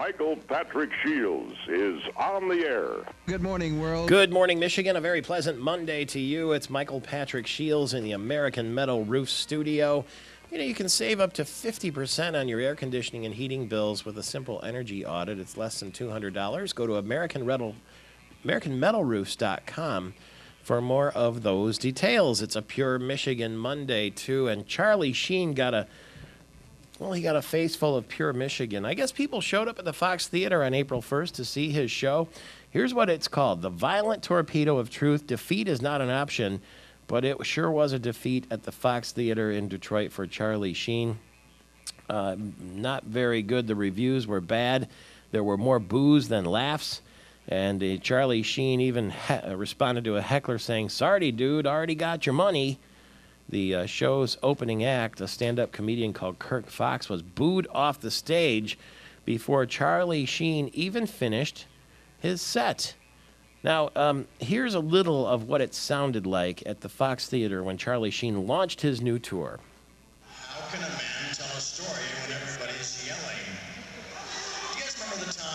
Michael Patrick Shields is on the air. Good morning, world. Good morning, Michigan. A very pleasant Monday to you. It's Michael Patrick Shields in the American Metal Roof Studio. You know, you can save up to 50% on your air conditioning and heating bills with a simple energy audit. It's less than $200. Go to AmericanMetalRoofs.com for more of those details. It's a pure Michigan Monday, too. And Charlie Sheen got a face full of pure Michigan. I guess people showed up at the Fox Theater on April 1st to see his show. Here's what it's called: The Violent Torpedo of Truth. Defeat is not an option, but it sure was a defeat at the Fox Theater in Detroit for Charlie Sheen. Not very good. The reviews were bad. There were more boos than laughs. And Charlie Sheen even responded to a heckler saying, "Sorry, dude, already got your money." The show's opening act, a stand-up comedian called Kirk Fox, was booed off the stage before Charlie Sheen even finished his set. Now, here's a little of what it sounded like at the Fox Theater when Charlie Sheen launched his new tour. How can a man tell a story when everybody's yelling? Do you guys remember the time?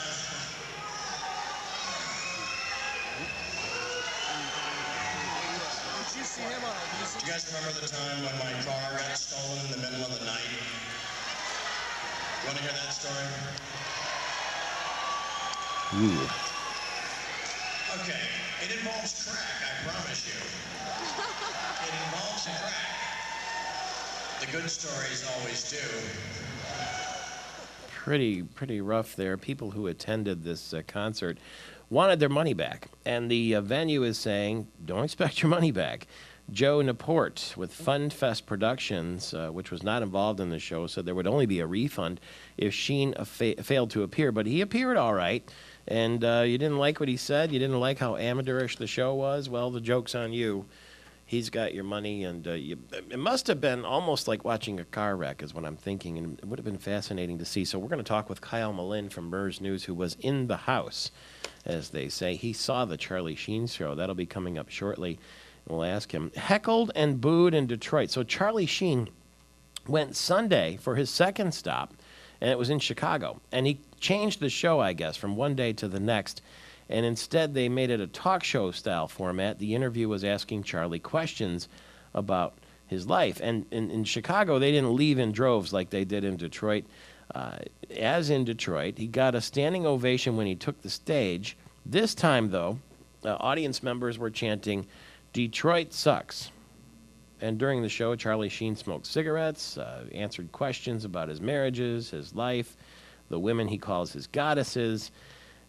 Do you guys remember the time when my car got stolen in the middle of the night? You want to hear that story? Ooh. Okay, it involves crack, I promise you. It involves crack. The good stories always do. Pretty rough there. People who attended this concert wanted their money back, and the venue is saying, don't expect your money back. Joe Naporte with Fun Fest Productions, which was not involved in the show, said there would only be a refund if Sheen failed to appear, but he appeared all right. And you didn't like what he said? You didn't like how amateurish the show was? Well, the joke's on you. He's got your money, and it must have been almost like watching a car wreck is what I'm thinking, and it would have been fascinating to see. So we're going to talk with Kyle Malin from MERS News, who was in the house, as they say. He saw the Charlie Sheen show. That'll be coming up shortly. We'll ask him. Heckled and booed in Detroit. So Charlie Sheen went Sunday for his second stop, and it was in Chicago. And he changed the show, I guess, from one day to the next. And instead, they made it a talk show style format. The interview was asking Charlie questions about his life. And in Chicago, they didn't leave in droves like they did in Detroit. As in Detroit, he got a standing ovation when he took the stage. This time, though, audience members were chanting, "Detroit sucks." And during the show, Charlie Sheen smoked cigarettes, answered questions about his marriages, his life, the women he calls his goddesses.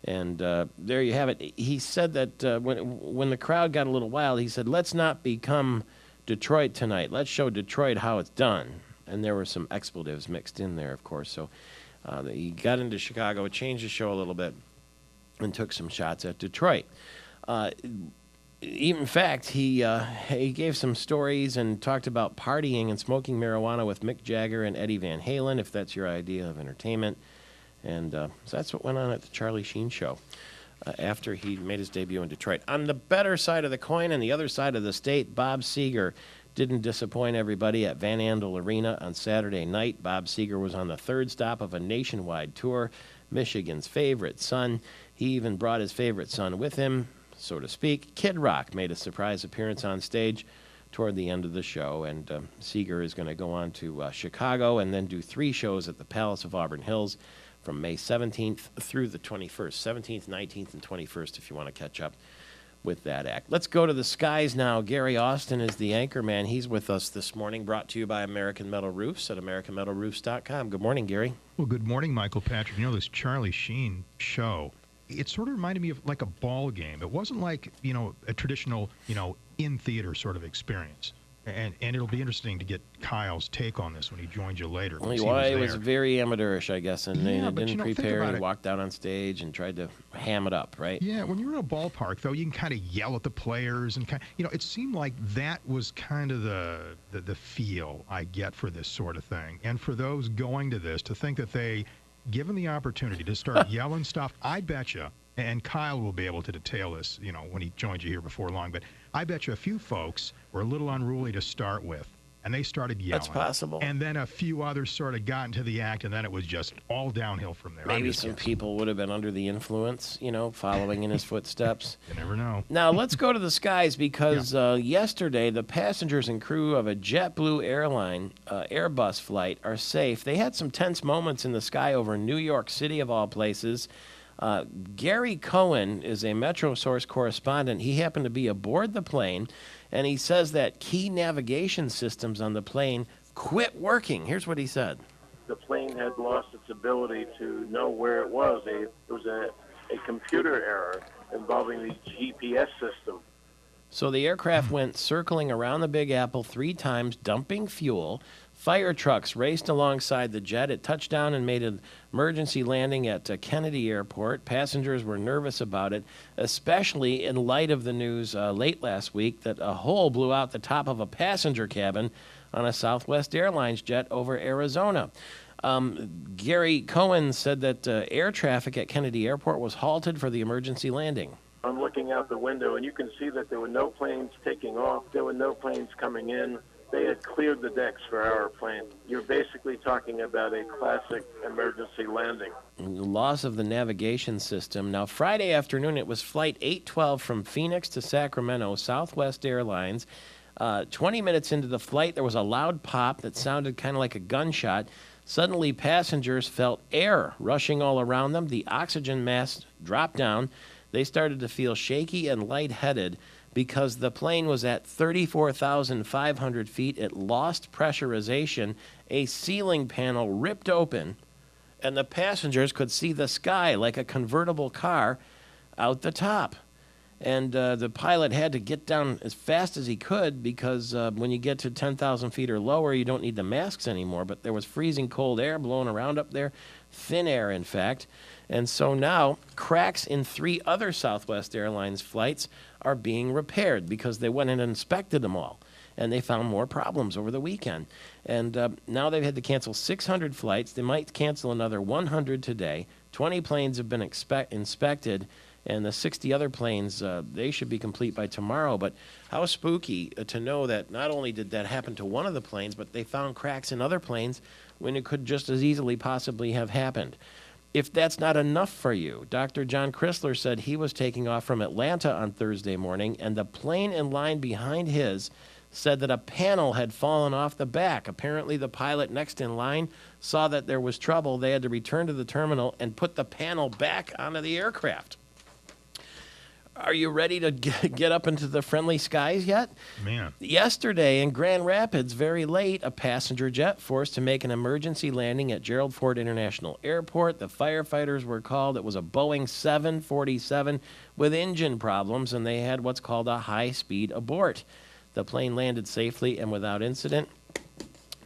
And there you have it. He said that when the crowd got a little wild, he said, "Let's not become Detroit tonight. Let's show Detroit how it's done." And there were some expletives mixed in there, of course. So he got into Chicago, changed the show a little bit, and took some shots at Detroit. In fact, he gave some stories and talked about partying and smoking marijuana with Mick Jagger and Eddie Van Halen, if that's your idea of entertainment. And so that's what went on at the Charlie Sheen show after he made his debut in Detroit. On the better side of the coin and the other side of the state, Bob Seger didn't disappoint everybody at Van Andel Arena on Saturday night. Bob Seger was on the third stop of a nationwide tour, Michigan's favorite son. He even brought his favorite son with him, so to speak. Kid Rock made a surprise appearance on stage toward the end of the show, and Seger is going to go on to Chicago and then do 3 shows at the Palace of Auburn Hills from May 17th through the 21st. 17th, 19th, and 21st if you want to catch up with that act. Let's go to the skies now. Gary Austin is the anchor man. He's with us this morning, brought to you by American Metal Roofs at AmericanMetalRoofs.com. Good morning, Gary. Well, good morning, Michael Patrick. You know, this Charlie Sheen show, it sort of reminded me of like a ball game. It wasn't like, a traditional, in-theater sort of experience. And it'll be interesting to get Kyle's take on this when he joins you later. Well, it was very amateurish, I guess, and they didn't prepare and walked out on stage and tried to ham it up, right? Yeah, when you're in a ballpark, though, you can kind of yell at the players and it seemed like that was kind of the feel I get for this sort of thing. And for those going to this, to think that they, given the opportunity to start yelling stuff, I bet you, and Kyle will be able to detail this, when he joins you here before long, but I bet you a few folks were a little unruly to start with. and they started yelling. That's possible. And then a few others sort of got into the act, and then it was just all downhill from there. Maybe some people would have been under the influence, following in his footsteps. You never know. Now, let's go to the skies because yesterday the passengers and crew of a JetBlue airline Airbus flight are safe. They had some tense moments in the sky over New York City, of all places. Gary Cohen is a Metro Source correspondent. He happened to be aboard the plane, and he says that key navigation systems on the plane quit working. Here's what he said. The plane had lost its ability to know where it was. It was a computer error involving the GPS system. So the aircraft went circling around the Big Apple 3 times, dumping fuel. Fire trucks raced alongside the jet. It touched down and made an emergency landing at Kennedy Airport. Passengers were nervous about it, especially in light of the news late last week that a hole blew out the top of a passenger cabin on a Southwest Airlines jet over Arizona. Gary Cohen said that air traffic at Kennedy Airport was halted for the emergency landing. I'm looking out the window, and you can see that there were no planes taking off. There were no planes coming in. They had cleared the decks for our plane. You're basically talking about a classic emergency landing. Loss of the navigation system. Now, Friday afternoon, it was Flight 812 from Phoenix to Sacramento, Southwest Airlines. 20 minutes into the flight, there was a loud pop that sounded kind of like a gunshot. Suddenly, passengers felt air rushing all around them. The oxygen mask dropped down. They started to feel shaky and lightheaded. Because the plane was at 34,500 feet, it lost pressurization. A ceiling panel ripped open, and the passengers could see the sky like a convertible car out the top. And the pilot had to get down as fast as he could because when you get to 10,000 feet or lower, you don't need the masks anymore. But there was freezing cold air blowing around up there, thin air, in fact. And so now cracks in 3 other Southwest Airlines flights are being repaired because they went and inspected them all. And they found more problems over the weekend. And now they've had to cancel 600 flights. They might cancel another 100 today. 20 planes have been inspected. And the 60 other planes, they should be complete by tomorrow. But how spooky to know that not only did that happen to one of the planes, but they found cracks in other planes when it could just as easily possibly have happened. If that's not enough for you, Dr. John Chrysler said he was taking off from Atlanta on Thursday morning, and the plane in line behind his said that a panel had fallen off the back. Apparently, the pilot next in line saw that there was trouble. They had to return to the terminal and put the panel back onto the aircraft. Are you ready to get up into the friendly skies yet? Man. Yesterday in Grand Rapids, very late, a passenger jet forced to make an emergency landing at Gerald Ford International Airport. The firefighters were called. It was a Boeing 747 with engine problems, and they had what's called a high-speed abort. The plane landed safely and without incident.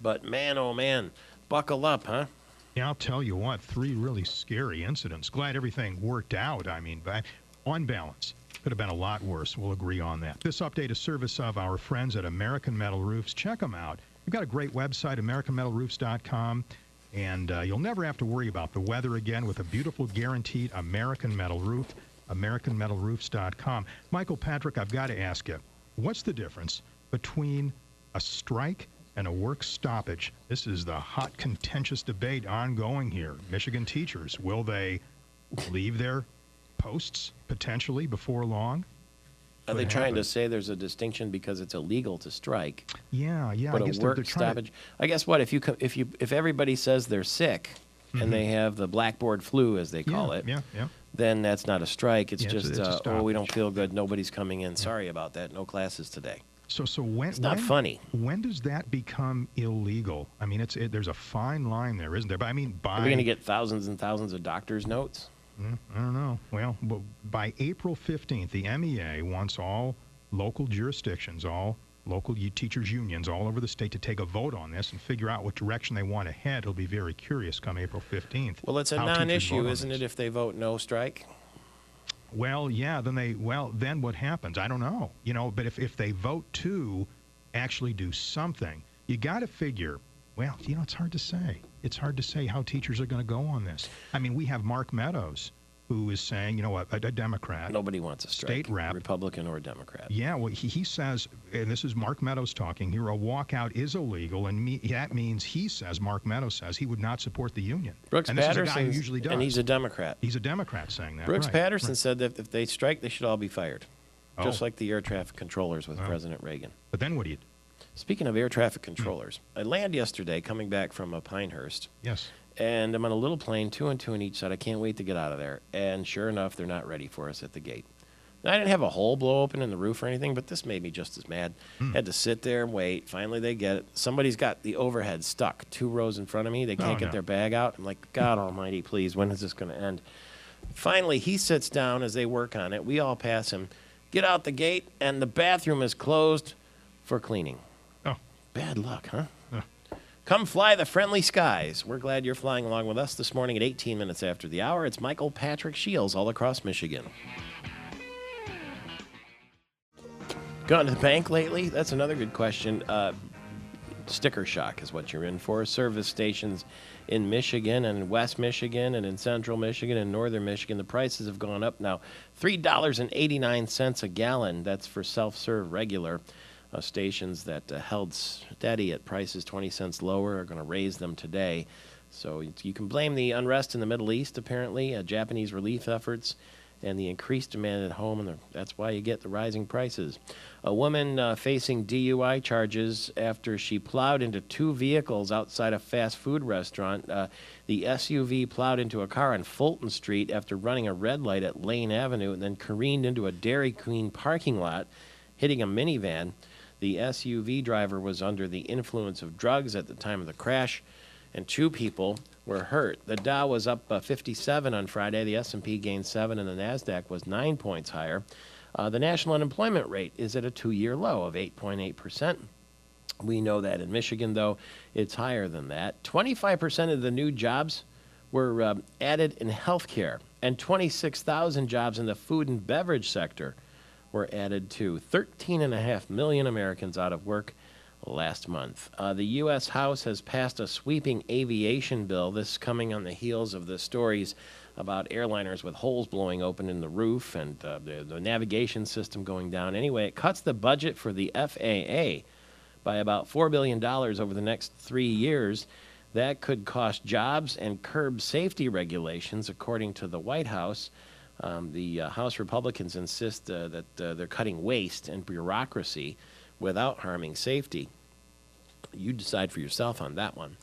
But man, oh man, buckle up, huh? Yeah, I'll tell you what, 3 really scary incidents. Glad everything worked out. I mean, on balance, could have been a lot worse. We'll agree on that. This update is service of our friends at American Metal Roofs. Check them out. We've got a great website, AmericanMetalRoofs.com, and you'll never have to worry about the weather again with a beautiful guaranteed American Metal Roof, AmericanMetalRoofs.com. Michael Patrick, I've got to ask you, what's the difference between a strike and a work stoppage? This is the hot, contentious debate ongoing here. Michigan teachers, will they leave their posts potentially before long? Are they trying to say there's a distinction because it's illegal to strike? Yeah. But I guess a work they're stoppage. I guess what if everybody says they're sick and they have the blackboard flu, as they call it, Yeah. then that's not a strike. It's just it's a oh, we don't stoppage. feel good. Nobody's coming in. Sorry about that. No classes today. So when It's not funny. When does that become illegal? I mean, there's a fine line there, isn't there? But I mean, Are we going to get thousands and thousands of doctors' notes? I don't know. Well, by April 15th, the MEA wants all local jurisdictions, all local teachers' unions all over the state to take a vote on this and figure out what direction they want to head. It'll be very curious come April 15th. Well, it's a how teachers non-issue, vote on isn't this. it, if they vote no strike? Well, yeah, then what happens? I don't know. But if they vote to actually do something, you got to figure, well, it's hard to say. It's hard to say how teachers are going to go on this. I mean, we have Mark Meadows, who is saying, you know, a Democrat. Nobody wants a strike, state rep, Republican or Democrat. Yeah, well, he says, and this is Mark Meadows talking here, a walkout is illegal, and that means he says, Mark Meadows says, he would not support the union. Brooks and this is a guy Patterson, who usually does. and he's a Democrat. He's a Democrat saying that. Brooks right, Patterson right. said that if they strike, they should all be fired, just Oh. like the air traffic controllers with Oh. President Reagan. But then what do you do? Speaking of air traffic controllers, I landed yesterday coming back from Pinehurst. Yes. And I'm on a little plane, 2 and 2 on each side. I can't wait to get out of there. And sure enough, they're not ready for us at the gate. Now, I didn't have a hole blow open in the roof or anything, but this made me just as mad. Had to sit there and wait. Finally, they get it. Somebody's got the overhead stuck 2 rows in front of me. They can't get no. their bag out. I'm like, God almighty, please, when is this going to end? Finally, he sits down as they work on it. We all pass him, get out the gate, and the bathroom is closed for cleaning. Oh. Bad luck, huh? Come fly the friendly skies. We're glad you're flying along with us this morning at 18 minutes after the hour. It's Michael Patrick Shields all across Michigan. Gone to the bank lately? That's another good question. Sticker shock is what you're in for. Service stations in Michigan and West Michigan and in Central Michigan and Northern Michigan. The prices have gone up now. $3.89 a gallon. That's for self-serve regular. Stations that held steady at prices 20 cents lower are going to raise them today. So you can blame the unrest in the Middle East, apparently, Japanese relief efforts, and the increased demand at home, and that's why you get the rising prices. A woman facing DUI charges after she plowed into 2 vehicles outside a fast food restaurant. The SUV plowed into a car on Fulton Street after running a red light at Lane Avenue and then careened into a Dairy Queen parking lot, hitting a minivan. The SUV driver was under the influence of drugs at the time of the crash, and 2 people were hurt. The Dow was up 57 on Friday. The S&P gained 7, and the NASDAQ was 9 points higher. The national unemployment rate is at a 2-year low of 8.8%. We know that in Michigan, though, it's higher than that. 25% of the new jobs were added in healthcare, and 26,000 jobs in the food and beverage sector were added to. 13.5 million Americans out of work last month. The U.S. House has passed a sweeping aviation bill. This coming on the heels of the stories about airliners with holes blowing open in the roof and the navigation system going down. Anyway, it cuts the budget for the FAA by about $4 billion over the next 3 years. That could cost jobs and curb safety regulations, according to the White House. The House Republicans insist that they're cutting waste and bureaucracy without harming safety. You decide for yourself on that one.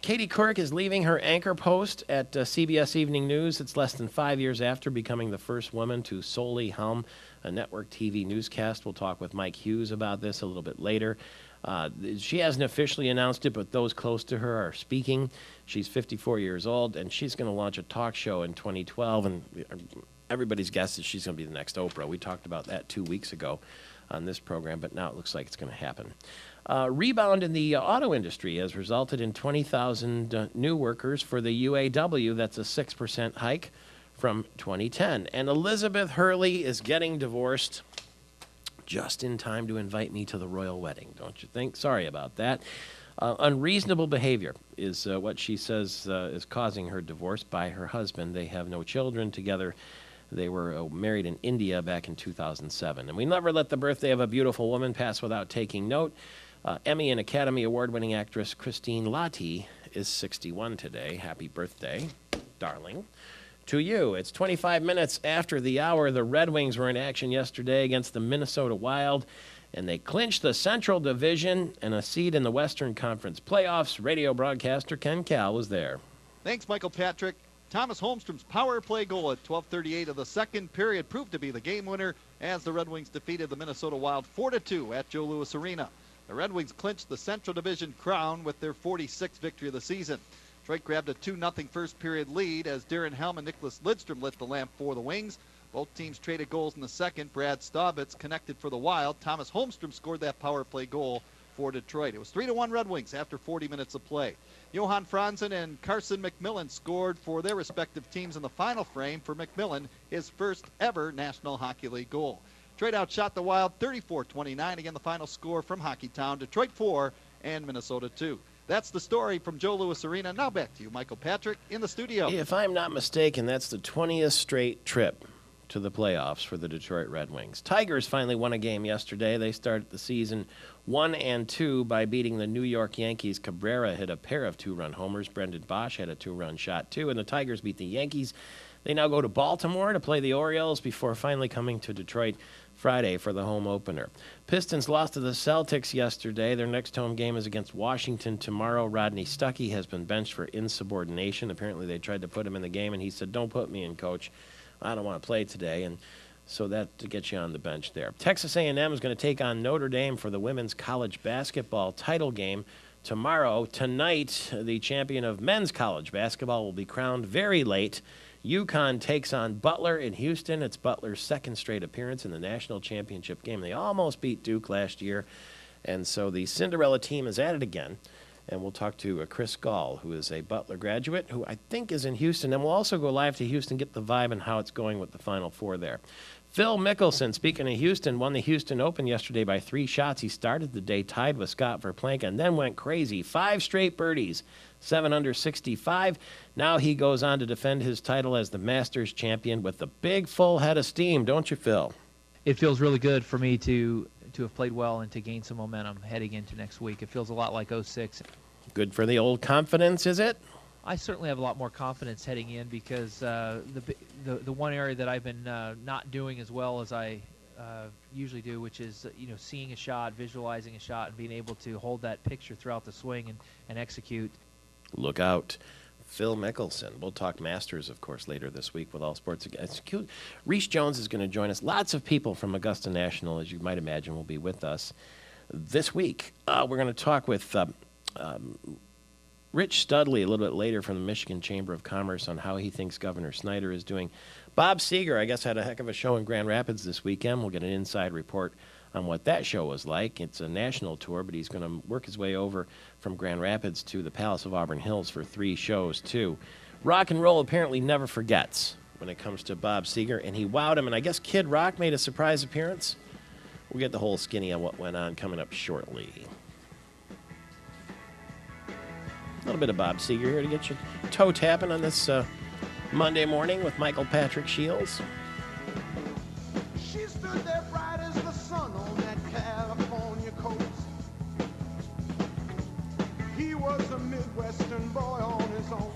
Katie Couric is leaving her anchor post at CBS Evening News. It's less than 5 years after becoming the first woman to solely helm a network TV newscast. We'll talk with Mike Hughes about this a little bit later. She hasn't officially announced it, but those close to her are speaking. She's 54 years old, and she's going to launch a talk show in 2012, and everybody's guess is she's going to be the next Oprah. We talked about that 2 weeks ago on this program, but now it looks like it's going to happen. Rebound in the auto industry has resulted in 20,000 new workers for the UAW. That's a 6% hike from 2010. And Elizabeth Hurley is getting divorced just in time to invite me to the royal wedding, don't you think? Sorry about that. Unreasonable behavior is what she says is causing her divorce by her husband. They have no children together. They were married in India back in 2007. And we never let the birthday of a beautiful woman pass without taking note. Emmy and Academy Award-winning actress Christine Lahti is 61 today. Happy birthday, darling. To you. It's 25 minutes after the hour. The Red Wings were in action yesterday against the Minnesota Wild, and they clinched the Central Division and a seed in the Western Conference playoffs. Radio broadcaster Ken Kal was there. Thanks, Michael Patrick. Thomas Holmstrom's power play goal at 12:38 of the second period proved to be the game winner as the Red Wings defeated the Minnesota Wild 4-2 at Joe Louis Arena. The Red Wings clinched the Central Division crown with their 46th victory of the season. Detroit grabbed a 2-0 first period lead as Darren Helm and Nicholas Lidstrom lit the lamp for the Wings. Both teams traded goals in the second. Brad Staubitz connected for the Wild. Thomas Holmstrom scored that power play goal for Detroit. It was 3-1 Red Wings after 40 minutes of play. Johan Franzen and Carson McMillan scored for their respective teams in the final frame. For McMillan, his first ever National Hockey League goal. Detroit outshot the Wild 34-29. Again, the final score from Hockeytown. Detroit 4 and Minnesota 2. That's the story from Joe Louis Arena. Now back to you, Michael Patrick, in the studio. If I'm not mistaken, that's the 20th straight trip to the playoffs for the Detroit Red Wings. Tigers finally won a game yesterday. They started the season 1-2 by beating the New York Yankees. Cabrera hit a pair of 2-run homers. Brendan Bosch had a 2-run shot, too. And the Tigers beat the Yankees. They now go to Baltimore to play the Orioles before finally coming to Detroit Friday for the home opener. Pistons lost to the Celtics yesterday. Their next home game is against Washington tomorrow. Rodney Stuckey has been benched for insubordination. Apparently they tried to put him in the game, and he said, "Don't put me in, coach. I don't want to play today." And so that to get you on the bench there. Texas A&M is going to take on Notre Dame for the women's college basketball title game tomorrow. Tonight, the champion of men's college basketball will be crowned very late. UConn takes on Butler in Houston. It's Butler's second straight appearance in the national championship game. They almost beat Duke last year, and so the Cinderella team is at it again. And we'll talk to Chris Gall, who is a Butler graduate, who I think is in Houston. And we'll also go live to Houston, get the vibe and how it's going with the Final Four there. Phil Mickelson, speaking of Houston, won the Houston Open yesterday by 3 shots. He started the day tied with Scott Verplank and then went crazy. 5 straight birdies, 7 under 65. Now he goes on to defend his title as the Masters champion with a big full head of steam, don't you, Phil? It feels really good for me to have played well and to gain some momentum heading into next week. It feels a lot like 06. Good for the old confidence, is it? I certainly have a lot more confidence heading in because the one area that I've been not doing as well as I usually do, which is seeing a shot, visualizing a shot, and being able to hold that picture throughout the swing and execute. Look out. Phil Mickelson. We'll talk Masters, of course, later this week with All Sports. It's cute. Reese Jones is going to join us. Lots of people from Augusta National, as you might imagine, will be with us this week. We're going to talk with Rich Studley a little bit later from the Michigan Chamber of Commerce on how he thinks Governor Snyder is doing. Bob Seger, I guess, had a heck of a show in Grand Rapids this weekend. We'll get an inside report on what that show was like. It's a national tour, but he's going to work his way over from Grand Rapids to the Palace of Auburn Hills for 3 shows, too. Rock and roll apparently never forgets when it comes to Bob Seger, and he wowed him, and I guess Kid Rock made a surprise appearance. We'll get the whole skinny on what went on coming up shortly. A little bit of Bob Seger here to get you toe tapping on this Monday morning with Michael Patrick Shields. She stood there bright as the sun on that California coast. He was a Midwestern boy on his own.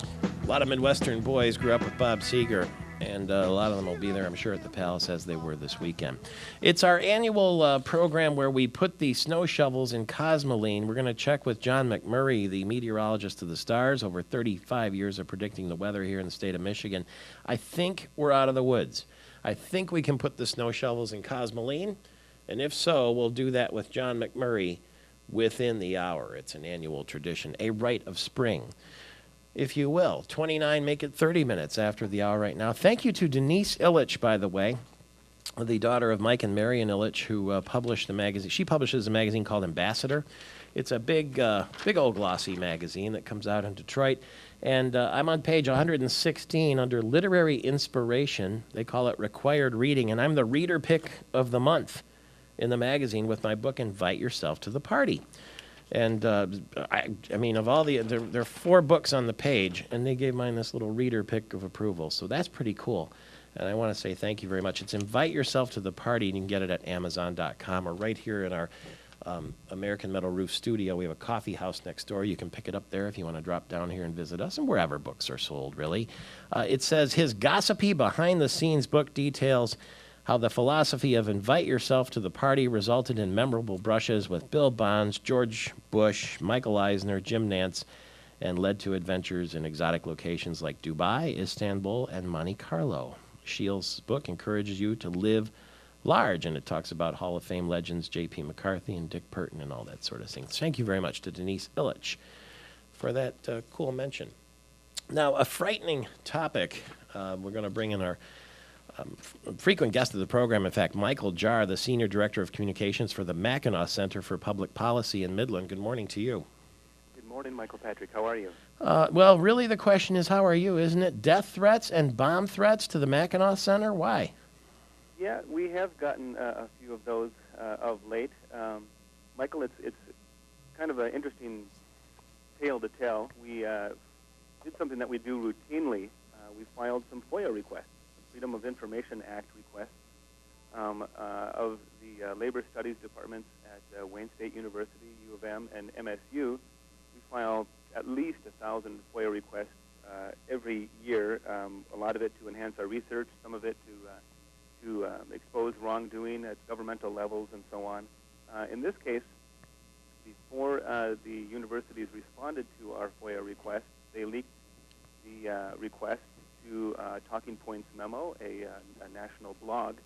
A lot of Midwestern boys grew up with Bob Seger, and a lot of them will be there, I'm sure, at the Palace as they were this weekend. It's our annual program where we put the snow shovels in Cosmoline. We're going to check with John McMurray, the meteorologist of the stars, over 35 years of predicting the weather here in the state of Michigan. I think we're out of the woods. I think we can put the snow shovels in Cosmoline, and if so, we'll do that with John McMurray within the hour. It's an annual tradition, a rite of spring, if you will. 29, make it 30 minutes after the hour right now. Thank you to Denise Illich, by the way, the daughter of Mike and Marion Illich, who published the magazine. She publishes a magazine called Ambassador. It's a big old glossy magazine that comes out in Detroit. And I'm on page 116 under Literary Inspiration. They call it Required Reading. And I'm the reader pick of the month in the magazine with my book, Invite Yourself to the Party. And, I mean, of all there are 4 books on the page, and they gave mine this little reader pick of approval. So that's pretty cool. And I want to say thank you very much. It's Invite Yourself to the Party, and you can get it at Amazon.com or right here in our American Metal Roof studio. We have a coffee house next door. You can pick it up there if you want to drop down here and visit us, and wherever books are sold, really. It says, his gossipy behind-the-scenes book details how the philosophy of invite yourself to the party resulted in memorable brushes with Bill Bonds, George Bush, Michael Eisner, Jim Nantz, and led to adventures in exotic locations like Dubai, Istanbul, and Monte Carlo. Shields' book encourages you to live large, and it talks about Hall of Fame legends J.P. McCarthy and Dick Burton and all that sort of thing. Thank you very much to Denise Illich for that cool mention. Now, a frightening topic. We're going to bring in our frequent guest of the program, in fact, Michael Jarr, the Senior Director of Communications for the Mackinac Center for Public Policy in Midland. Good morning to you. Good morning, Michael Patrick. How are you? Well, really the question is, how are you, isn't it? Death threats and bomb threats to the Mackinac Center? Why? Yeah, we have gotten a few of those of late. Michael, it's kind of an interesting tale to tell. We did something that we do routinely. We filed some FOIA requests, Freedom of Information Act requests, of the Labor Studies departments at Wayne State University, U of M, and MSU. We file at least 1,000 FOIA requests every year, a lot of it to enhance our research, some of it to expose wrongdoing at governmental levels and so on. In this case, before the universities responded to our FOIA request, they leaked the request to Talking Points Memo, a national blog.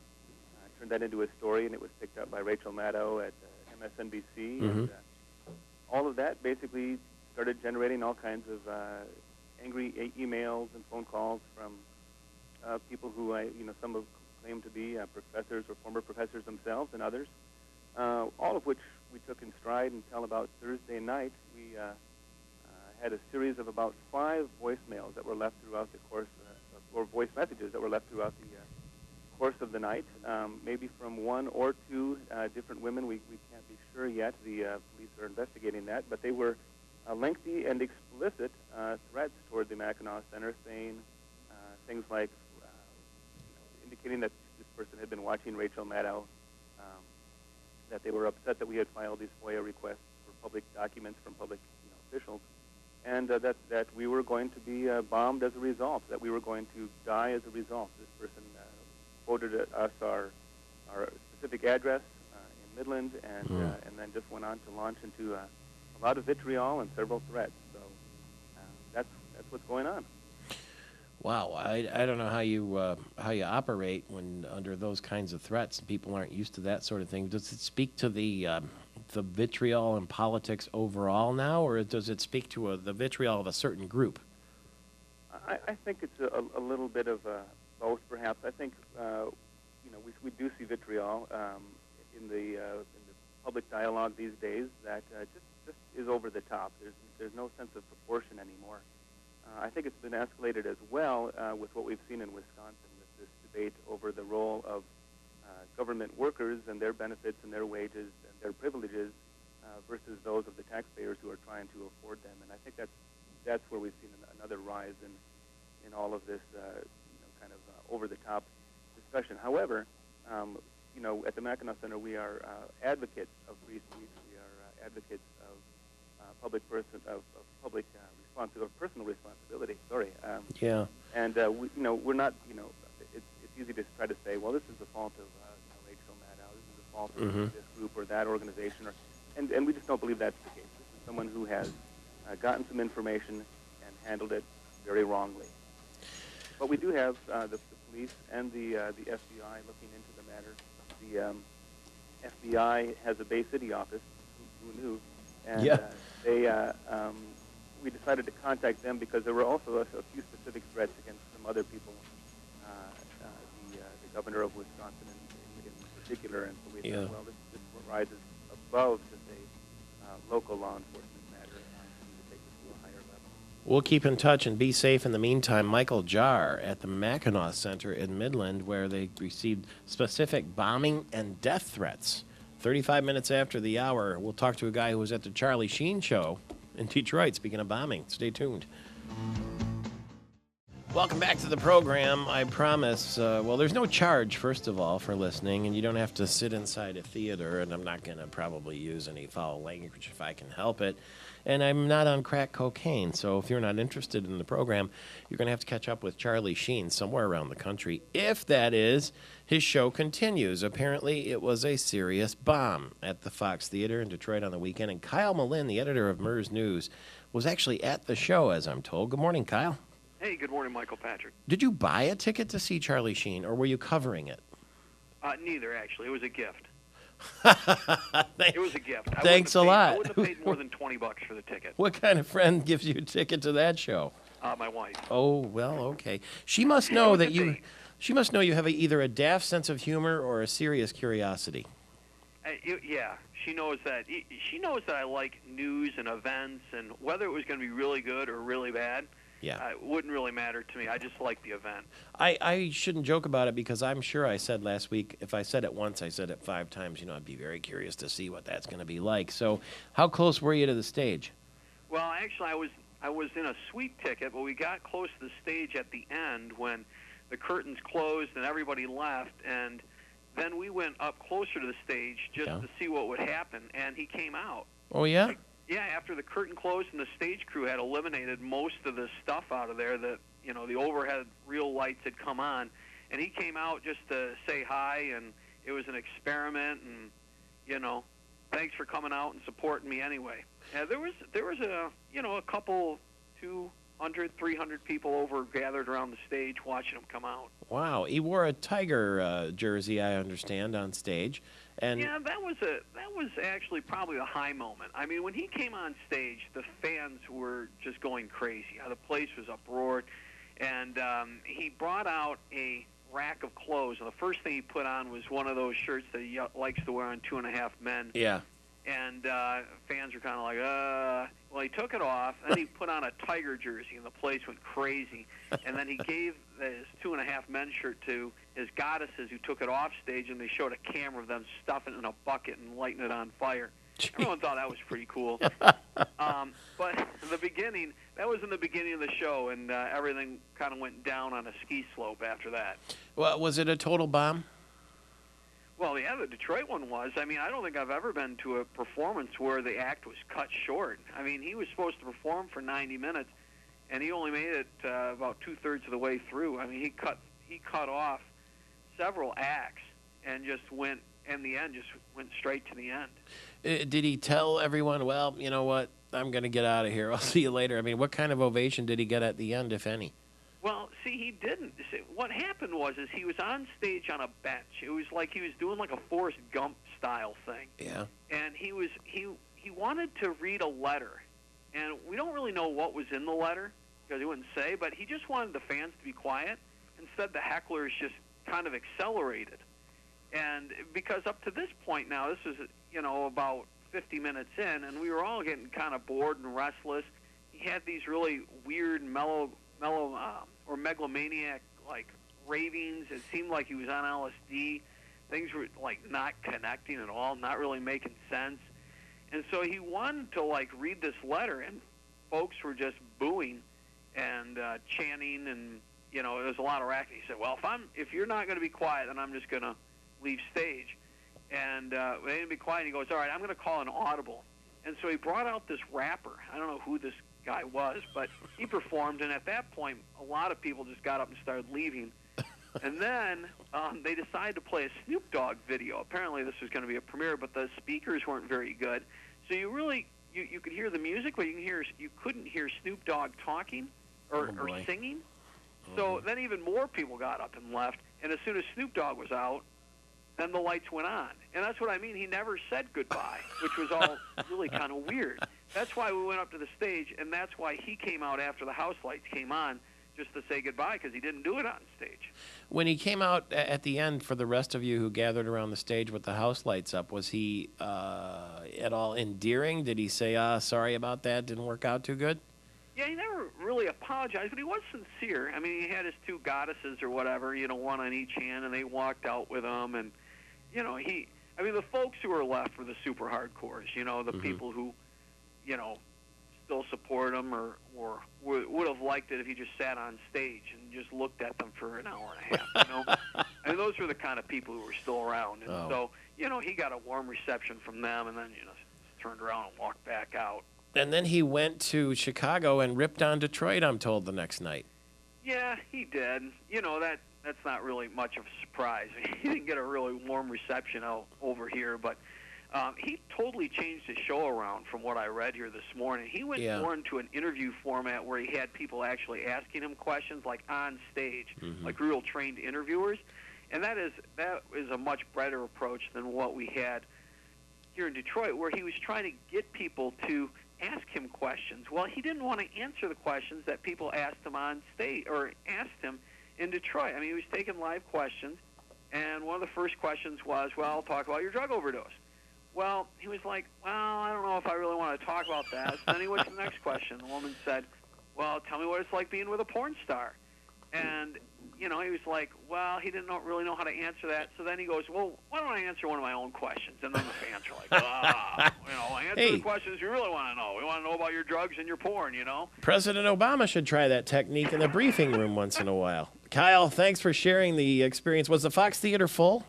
Turned that into a story, and it was picked up by Rachel Maddow at MSNBC. Mm-hmm. And all of that basically started generating all kinds of angry emails and phone calls from people who some have claimed to be professors or former professors themselves, and others. All of which we took in stride until about Thursday night. We had a series of about 5 voicemails that were left throughout the course, or voice messages that were left throughout the course of the night, maybe from 1 or 2 different women. We can't be sure yet. The police are investigating that, but they were lengthy and explicit threats toward the Mackinac Center, saying things like indicating that this person had been watching Rachel Maddow, that they were upset that we had filed these FOIA requests for public documents from public officials, and that we were going to be bombed as a result, that we were going to die as a result. This person quoted us our specific address in Midland, and then just went on to launch into a lot of vitriol and several threats. So that's what's going on. Wow, I don't know how you operate when under those kinds of threats. People aren't used to that sort of thing. Does it speak to the vitriol in politics overall now, or does it speak to the vitriol of a certain group? I think it's a little bit of both, perhaps. I think we do see vitriol in the public dialogue these days that just is over the top. There's no sense of proportion anymore. I think it's been escalated as well with what we've seen in Wisconsin, with this debate over the role of government workers and their benefits and their wages and their privileges versus those of the taxpayers who are trying to afford them. And I think that's where we've seen another rise in all of this kind of over-the-top discussion. However, at the Mackinac Center, we are advocates of free speech. We are advocates of public personal responsibility. Sorry. Yeah. And we're not. It's easy to try to say, well, this is the fault of Rachel Maddow. This is the fault of this group or that organization, and we just don't believe that's the case. This is someone who has gotten some information and handled it very wrongly. But we do have the police and the FBI looking into the matter. The FBI has a Bay City office. Who knew? And we decided to contact them because there were also a few specific threats against some other people, the governor of Wisconsin in particular. And so we thought, well, this rises above just a local law enforcement matter. We need to take this to a higher level. We'll keep in touch and be safe in the meantime. Michael Jar at the Mackinac Center in Midland, where they received specific bombing and death threats. 35 minutes after the hour, we'll talk to a guy who was at the Charlie Sheen show in Detroit, speaking of bombing. Stay tuned. Welcome back to the program. I promise, there's no charge, first of all, for listening, and you don't have to sit inside a theater, and I'm not going to probably use any foul language if I can help it. And I'm not on crack cocaine, so if you're not interested in the program, you're going to have to catch up with Charlie Sheen somewhere around the country. If that is, his show continues. Apparently, it was a serious bomb at the Fox Theater in Detroit on the weekend, and Kyle Malin, the editor of MERS News, was actually at the show, as I'm told. Good morning, Kyle. Hey, good morning, Michael Patrick. Did you buy a ticket to see Charlie Sheen, or were you covering it? Neither, actually. It was a gift. It was a gift. Thanks a lot. I wouldn't have paid more than $20 for the ticket. What kind of friend gives you a ticket to that show? My wife. Oh, well, okay. She must know that you. She must know you have either a daft sense of humor or a serious curiosity. Yeah, she knows that. She knows that I like news and events, and whether it was going to be really good or really bad. Yeah. It wouldn't really matter to me. I just like the event. I shouldn't joke about it because I'm sure I said last week, if I said it once, I said it 5 times. I'd be very curious to see what that's going to be like. So how close were you to the stage? Well, actually, I was in a suite ticket, but we got close to the stage at the end when the curtains closed and everybody left, and then we went up closer to the stage just to see what would happen, and he came out. Oh, yeah? Yeah, after the curtain closed and the stage crew had eliminated most of the stuff out of there, that, you know, the overhead real lights had come on, and he came out just to say hi, and it was an experiment, and, you know, thanks for coming out and supporting me anyway. There was a, you know, a couple, 200, 300 people over gathered around the stage watching him come out. Wow, he wore a Tiger jersey, I understand, on stage. And yeah, that was actually probably a high moment. I mean, when he came on stage, the fans were just going crazy. The place was uproared, and he brought out a rack of clothes. And the first thing he put on was one of those shirts that he likes to wear on 2.5 Men. Yeah. And fans were kind of like, Well, he took it off, and he put on a Tiger jersey, and the place went crazy. And then he gave his 2.5 Men shirt to his goddesses, who took it off stage, and they showed a camera of them stuffing it in a bucket and lighting it on fire. Everyone thought that was pretty cool. But in the beginning, that was in the beginning of the show, and everything kind of went down on a ski slope after that. Well, was it a total bomb? Well, yeah, the Detroit one was. I mean, I don't think I've ever been to a performance where the act was cut short. I mean, he was supposed to perform for 90 minutes, and he only made it about 2/3 of the way through. I mean, he cut off several acts and just went, in the end, just went straight to the end. Did he tell everyone, well, you know what, I'm going to get out of here. I'll see you later? I mean, what kind of ovation did he get at the end, if any? Well, see, he didn't. See, what happened was he was on stage on a bench. It was like he was doing like a Forrest Gump style thing. Yeah. And he wanted to read a letter, and we don't really know what was in the letter because he wouldn't say. But he just wanted the fans to be quiet. Instead, the hecklers just kind of accelerated. And because up to this point now, this is about 50 minutes in, and we were all getting kind of bored and restless. He had these really weird mellow or megalomaniac like ravings. It seemed like he was on LSD. Things were like not connecting at all, not really making sense. And so he wanted to like read this letter, and folks were just booing and chanting, and there was a lot of racket. He said, "Well, if you're not going to be quiet, then I'm just going to leave stage." And they didn't be quiet. And he goes, "All right, I'm going to call an audible." And so he brought out this rapper. I don't know who this guy was, but he performed, and at that point a lot of people just got up and started leaving. And then they decided to play a Snoop Dogg video. Apparently this was going to be a premiere, but the speakers weren't very good, so you could hear the music, but you couldn't hear Snoop Dogg talking or singing. So then even more people got up and left, and as soon as Snoop Dogg was out, then the lights went on. And that's what I mean. He never said goodbye, which was all really kind of weird. That's why we went up to the stage, and that's why he came out after the house lights came on, just to say goodbye, because he didn't do it on stage. When he came out at the end, for the rest of you who gathered around the stage with the house lights up, was he at all endearing? Did he say, sorry about that, didn't work out too good? Yeah, he never really apologized, but he was sincere. I mean, he had his two goddesses or whatever, one on each hand, and they walked out with him, and the folks who were left were the super hardcores, the people who, still support him or would have liked it if he just sat on stage and just looked at them for an hour and a half, I mean, those were the kind of people who were still around. And so, he got a warm reception from them, and then, turned around and walked back out. And then he went to Chicago and ripped on Detroit, I'm told, the next night. Yeah, he did. That's not really much of a surprise. He didn't get a really warm reception over here, but he totally changed his show around from what I read here this morning. He went more into an interview format where he had people actually asking him questions, like on stage, like real trained interviewers. And that is a much better approach than what we had here in Detroit, where he was trying to get people to ask him questions. Well, he didn't want to answer the questions that people asked him on stage or asked him in Detroit. I mean, he was taking live questions, and one of the first questions was, well, talk about your drug overdose. Well, he was like, well, I don't know if I really want to talk about that. So then he went to the next question. The woman said, well, tell me what it's like being with a porn star. And he was like, well, he didn't really know how to answer that. So then he goes, well, why don't I answer one of my own questions? And then the fans are like, answer the questions you really want to know. We want to know about your drugs and your porn, President Obama should try that technique in the briefing room once in a while. Kyle, thanks for sharing the experience. Was the Fox Theater full?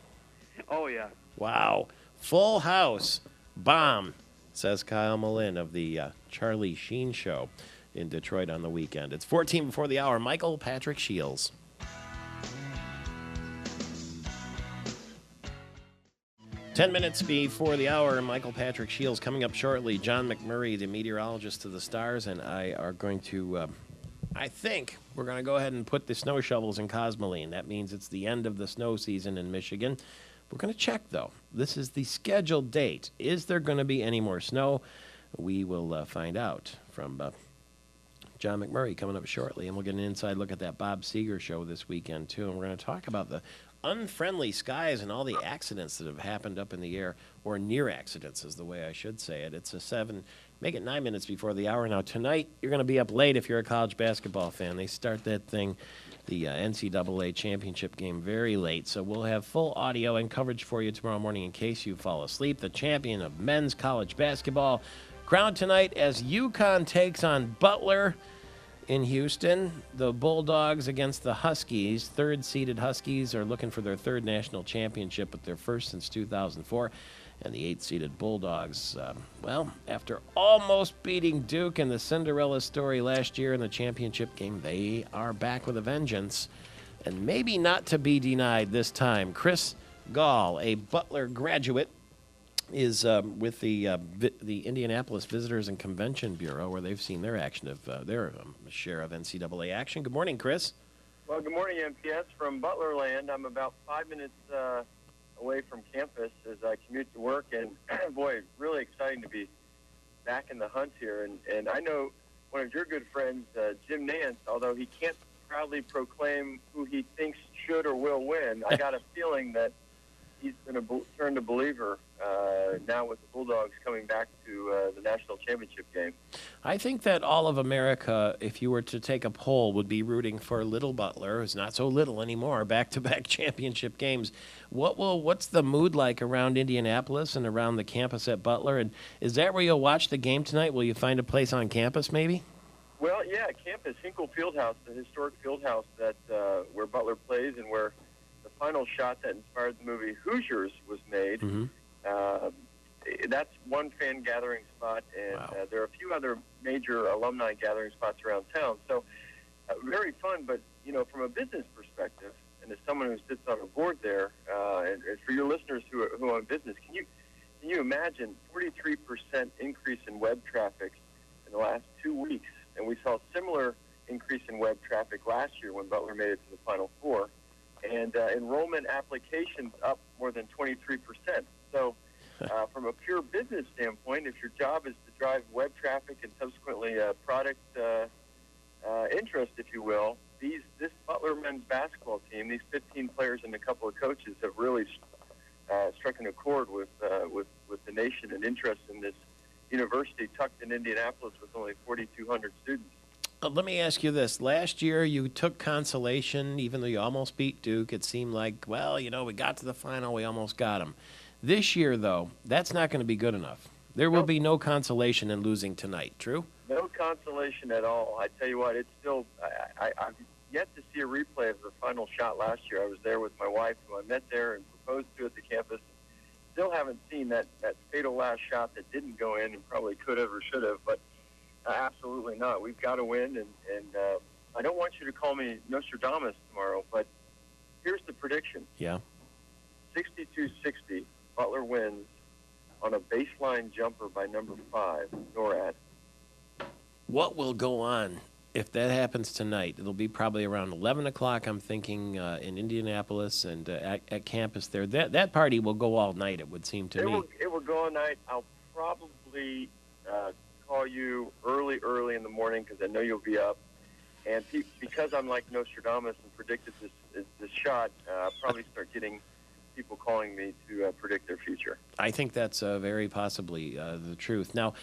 Oh, yeah. Wow. Full house. Bomb, says Kyle Malin of the Charlie Sheen Show in Detroit on the weekend. It's 14 before the hour. Michael Patrick Shields. Ten minutes before the hour, Michael Patrick Shields coming up shortly. John McMurray, the meteorologist to the stars, and I are going to, I think we're going to go ahead and put the snow shovels in Cosmoline. That means it's the end of the snow season in Michigan. We're going to check, though. This is the scheduled date. Is there going to be any more snow? We will find out from John McMurray coming up shortly, and we'll get an inside look at that Bob Seger show this weekend, too. And we're going to talk about the unfriendly skies and all the accidents that have happened up in the air, or near accidents is the way I should say it. It's make it 9 minutes before the hour now. Tonight, you're going to be up late if you're a college basketball fan. They start that thing, the NCAA championship game, very late. So we'll have full audio and coverage for you tomorrow morning in case you fall asleep. The champion of men's college basketball crowned tonight as UConn takes on Butler in Houston. The Bulldogs against the Huskies. Third-seeded Huskies are looking for their third national championship, but their first since 2004. And the eighth-seeded Bulldogs, after almost beating Duke in the Cinderella story last year in the championship game, they are back with a vengeance. And maybe not to be denied this time. Chris Gall, a Butler graduate, is with the Indianapolis Visitors and Convention Bureau, where they've seen their action of their share of NCAA action. Good morning, Chris. Well, good morning, MPS from Butler land. I'm about 5 minutes away from campus as I commute to work, and boy, really exciting to be back in the hunt here. And I know one of your good friends, Jim Nance, although he can't proudly proclaim who he thinks should or will win, I got a feeling that he's going to turn to believer now with the Bulldogs coming back to the national championship game. I think that all of America, if you were to take a poll, would be rooting for little Butler, who's not so little anymore, back-to-back championship games. What's the mood like around Indianapolis and around the campus at Butler? And is that where you'll watch the game tonight? Will you find a place on campus, maybe? Well, yeah, campus, Hinkle Fieldhouse, the historic fieldhouse that where Butler plays and where the final shot that inspired the movie Hoosiers was made. Mm-hmm. That's one fan gathering spot, and there are a few other major alumni gathering spots around town. So very fun, but, from a business perspective, and as someone who sits on a board there, and for your listeners who own business, can you imagine 43% increase in web traffic in the last 2 weeks? And we saw a similar increase in web traffic last year when Butler made it to the Final Four. And enrollment applications up more than 23%. So from a pure business standpoint, if your job is to drive web traffic and subsequently product interest, if you will, this Butler men's basketball team, these 15 players and a couple of coaches have really struck an accord with the nation and interest in this university tucked in Indianapolis with only 4,200 students. Let me ask you this. Last year, you took consolation, even though you almost beat Duke. It seemed like, we got to the final, we almost got them. This year, though, that's not going to be good enough. There will be no consolation in losing tonight, true? No consolation at all. I tell you what, it's still, I've yet to see a replay of the final shot last year. I was there with my wife, who I met there and proposed to at the campus. Still haven't seen that fatal last shot that didn't go in and probably could have or should have, but absolutely not. We've got to win, and I don't want you to call me Nostradamus tomorrow, but here's the prediction. Yeah. 62-60, Butler wins on a baseline jumper by number 5, NORAD. What will go on if that happens tonight? It'll be probably around 11 o'clock, I'm thinking, in Indianapolis and at campus there. That party will go all night, it would seem to me. It will go all night. I'll probably call you early in the morning because I know you'll be up. And because I'm like Nostradamus and predicted this shot, I'll probably start getting people calling me to predict their future. I think that's very possibly the truth. Now,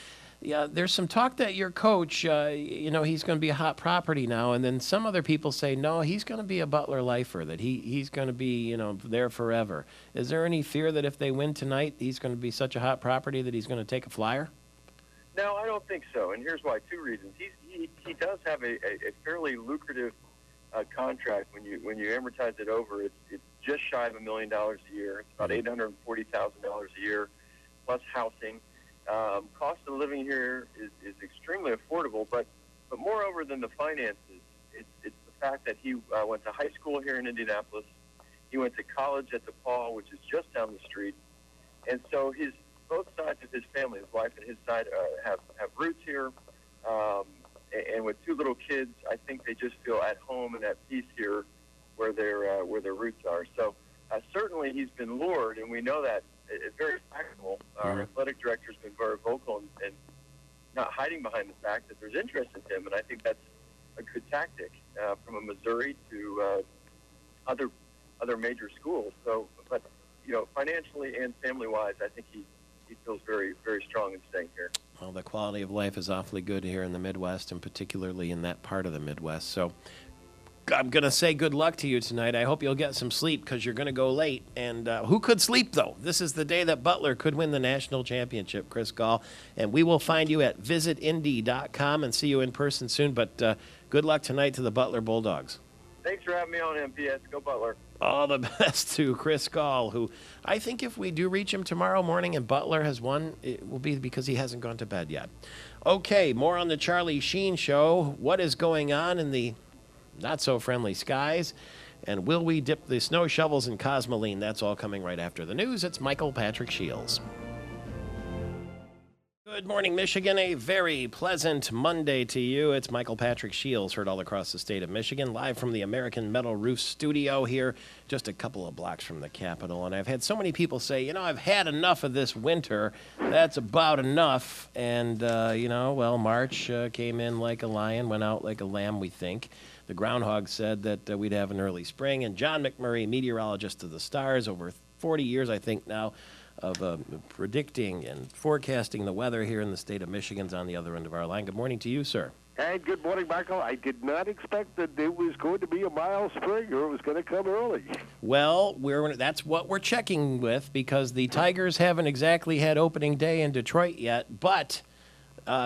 Yeah, there's some talk that your coach, he's going to be a hot property now, and then some other people say, no, he's going to be a Butler lifer, that he's going to be, there forever. Is there any fear that if they win tonight, he's going to be such a hot property that he's going to take a flyer? No, I don't think so, and here's why. 2 reasons. He does have a fairly lucrative contract. When you amortize it over, it's just shy of $1 million a year. It's about $840,000 a year, plus housing. Cost of living here is extremely affordable, but moreover than the finances, it's the fact that he went to high school here in Indianapolis. He went to college at DePaul, which is just down the street, and so both sides of his family, his wife and his side, have roots here. And with 2 little kids, I think they just feel at home and at peace here, where their roots are. So certainly he's been lured, and we know that it's very factual. Our athletic director has been very vocal and not hiding behind the fact that there's interest in him, and I think that's a good tactic from a Missouri to other major schools. So, but financially and family-wise, I think he feels very, very strong in staying here. Well, the quality of life is awfully good here in the Midwest, and particularly in that part of the Midwest. So I'm going to say good luck to you tonight. I hope you'll get some sleep because you're going to go late. And who could sleep, though? This is the day that Butler could win the national championship, Chris Gall. And we will find you at visitindy.com and see you in person soon. But good luck tonight to the Butler Bulldogs. Thanks for having me on, MPS. Go Butler. All the best to Chris Gall, who I think if we do reach him tomorrow morning and Butler has won, it will be because he hasn't gone to bed yet. Okay, more on the Charlie Sheen Show. What is going on in the not-so-friendly skies? And will we dip the snow shovels in Cosmoline? That's all coming right after the news. It's Michael Patrick Shields. Good morning, Michigan. A very pleasant Monday to you. It's Michael Patrick Shields, heard all across the state of Michigan, live from the American Metal Roof studio here, just a couple of blocks from the Capitol. And I've had so many people say, I've had enough of this winter. That's about enough. And, March came in like a lion, went out like a lamb, we think. The groundhog said that we'd have an early spring. And John McMurray, meteorologist of the stars, over 40 years, I think now, of predicting and forecasting the weather here in the state of Michigan's on the other end of our line. Good morning to you, sir. And good morning, Michael. I did not expect that it was going to be a mild spring or it was going to come early. Well, that's what we're checking with because the Tigers haven't exactly had opening day in Detroit yet, but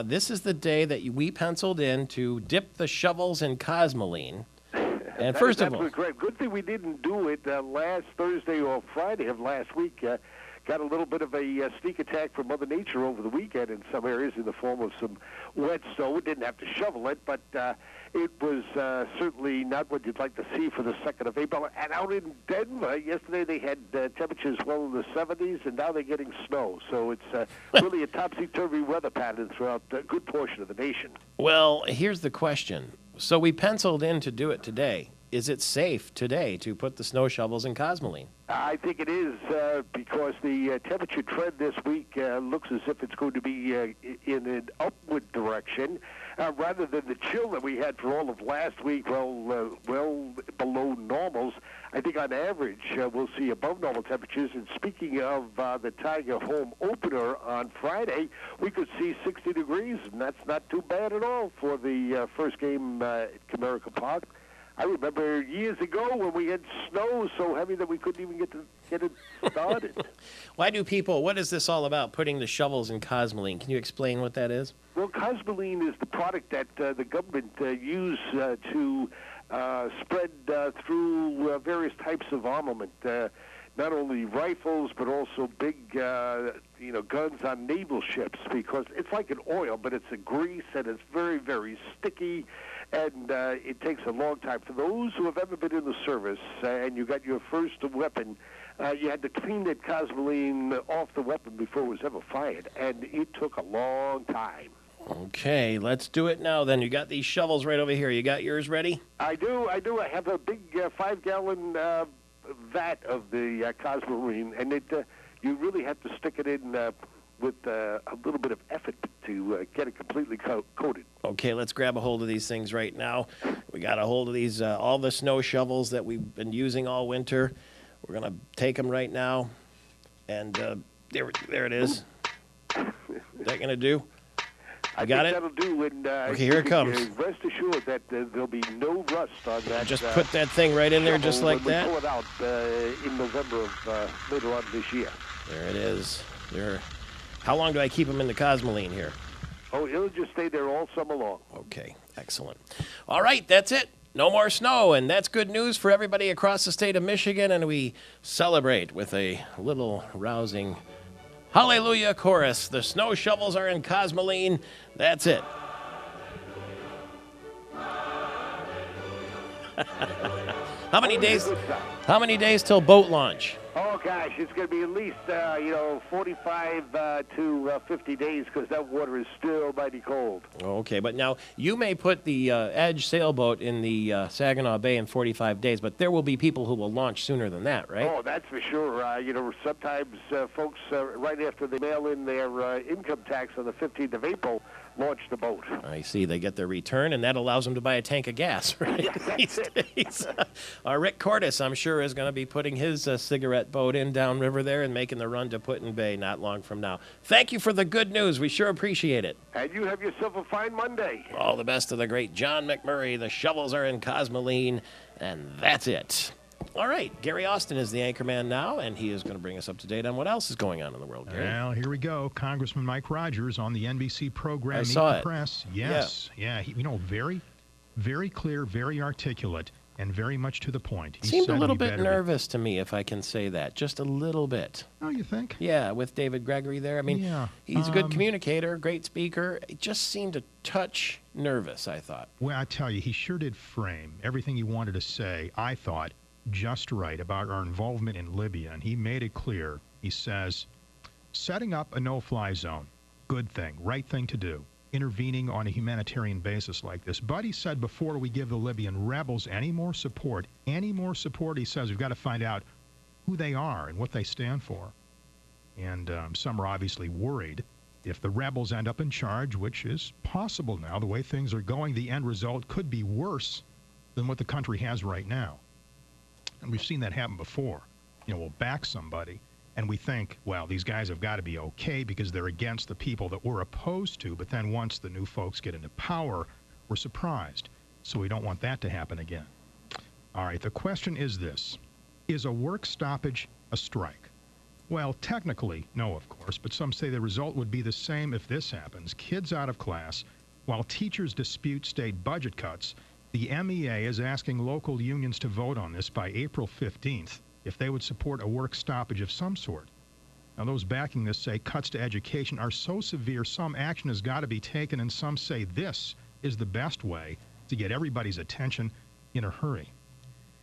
this is the day that we penciled in to dip the shovels in Cosmoline. And first of all, great. Good thing we didn't do it last Thursday or Friday of last week. Got a little bit of a sneak attack from Mother Nature over the weekend in some areas in the form of some wet snow. We didn't have to shovel it, but it was certainly not what you'd like to see for the 2nd of April. And out in Denver, yesterday they had temperatures well in the 70s, and now they're getting snow. So it's really a topsy-turvy weather pattern throughout a good portion of the nation. Well, here's the question. So we penciled in to do it today. Is it safe today to put the snow shovels in Cosmoline? I think it is because the temperature trend this week looks as if it's going to be in an upward direction rather than the chill that we had for all of last week, well below normals. I think on average we'll see above normal temperatures. And speaking of the Tiger home opener on Friday, we could see 60 degrees, and that's not too bad at all for the first game at Comerica Park. I remember years ago when we had snow so heavy that we couldn't even get it started. What is this all about, putting the shovels in Cosmoline? Can you explain what that is? Well, Cosmoline is the product that the government used to spread through various types of armament, not only rifles but also big guns on naval ships, because it's like an oil, but it's a grease and it's very, very sticky. And it takes a long time. For those who have ever been in the service and you got your first weapon, you had to clean that Cosmoline off the weapon before it was ever fired. And it took a long time. Okay, let's do it now then. You got these shovels right over here. You got yours ready? I do. I have a big 5-gallon vat of the Cosmoline. And you really have to stick it in with a little bit of effort to get it completely coated. Okay, let's grab a hold of these things right now. We got a hold of these, all the snow shovels that we've been using all winter. We're going to take them right now. And there it is. Is that going to do? I got think it? that'll do. And, Okay, here it comes. Rest assured that there'll be no rust on that. Just put that thing right in there just shovel like when that. we pull it out in November of later on this year. There it is. How long do I keep them in the Cosmoline here? Oh, it'll just stay there all summer long. Okay, excellent. All right, that's it. No more snow, and that's good news for everybody across the state of Michigan, and we celebrate with a little rousing Hallelujah chorus. The snow shovels are in Cosmoline. That's it. How many days till boat launch? Oh, gosh, it's going to be at least, 45 to 50 days because that water is still mighty cold. Okay, but now you may put the Edge sailboat in the Saginaw Bay in 45 days, but there will be people who will launch sooner than that, right? Oh, that's for sure. Sometimes folks, right after they mail in their income tax on the 15th of April, launch the boat. I see. They get their return, and that allows them to buy a tank of gas, right? These days. Rick Cordes, I'm sure, is going to be putting his cigarette boat in downriver there and making the run to Put-in Bay not long from now. Thank you for the good news. We sure appreciate it. And you have yourself a fine Monday. All the best of the great John McMurray. The shovels are in Cosmoline, and that's it. All right, Gary Austin is the anchorman now, and he is going to bring us up to date on what else is going on in the world, Gary. Well, here we go. Congressman Mike Rogers on the NBC program I Meet saw the it. Press. Yes. Yeah. Very, very clear, very articulate, and very much to the point. He Seemed a said little we bit better nervous to me, if I can say that. Just a little bit. Oh, you think? Yeah, with David Gregory there. I mean, Yeah. he's a good communicator, great speaker. It just seemed a touch nervous, I thought. Well, I tell you, he sure did frame everything he wanted to say, I thought, just right about our involvement in Libya. And he made it clear. He says, setting up a no-fly zone, good thing, right thing to do, intervening on a humanitarian basis like this. But he said before we give the Libyan rebels any more support, he says we've got to find out who they are and what they stand for. And some are obviously worried if the rebels end up in charge, which is possible now. The way things are going, the end result could be worse than what the country has right now. And we've seen that happen before. We'll back somebody, and we think, well, these guys have got to be okay because they're against the people that we're opposed to. But then once the new folks get into power, we're surprised. So we don't want that to happen again. All right, the question is this. Is a work stoppage a strike? Well, technically, no, of course, but some say the result would be the same if this happens. Kids out of class, while teachers dispute state budget cuts. The MEA is asking local unions to vote on this by April 15th if they would support a work stoppage of some sort. Now, those backing this say cuts to education are so severe some action has got to be taken, and some say this is the best way to get everybody's attention in a hurry.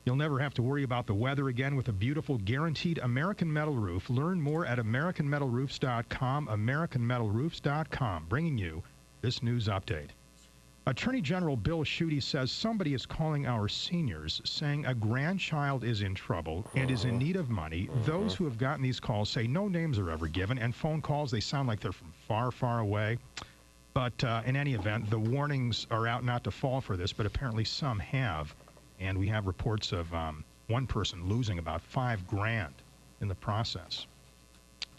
You'll never have to worry about the weather again with a beautiful guaranteed American Metal roof. Learn more at AmericanMetalRoofs.com, AmericanMetalRoofs.com, bringing you this news update. Attorney General Bill Schuette says somebody is calling our seniors saying a grandchild is in trouble and is in need of money. Those who have gotten these calls say no names are ever given, and phone calls, they sound like they're from far, far away. But in any event, the warnings are out not to fall for this, but apparently some have. And we have reports of one person losing about $5,000 in the process.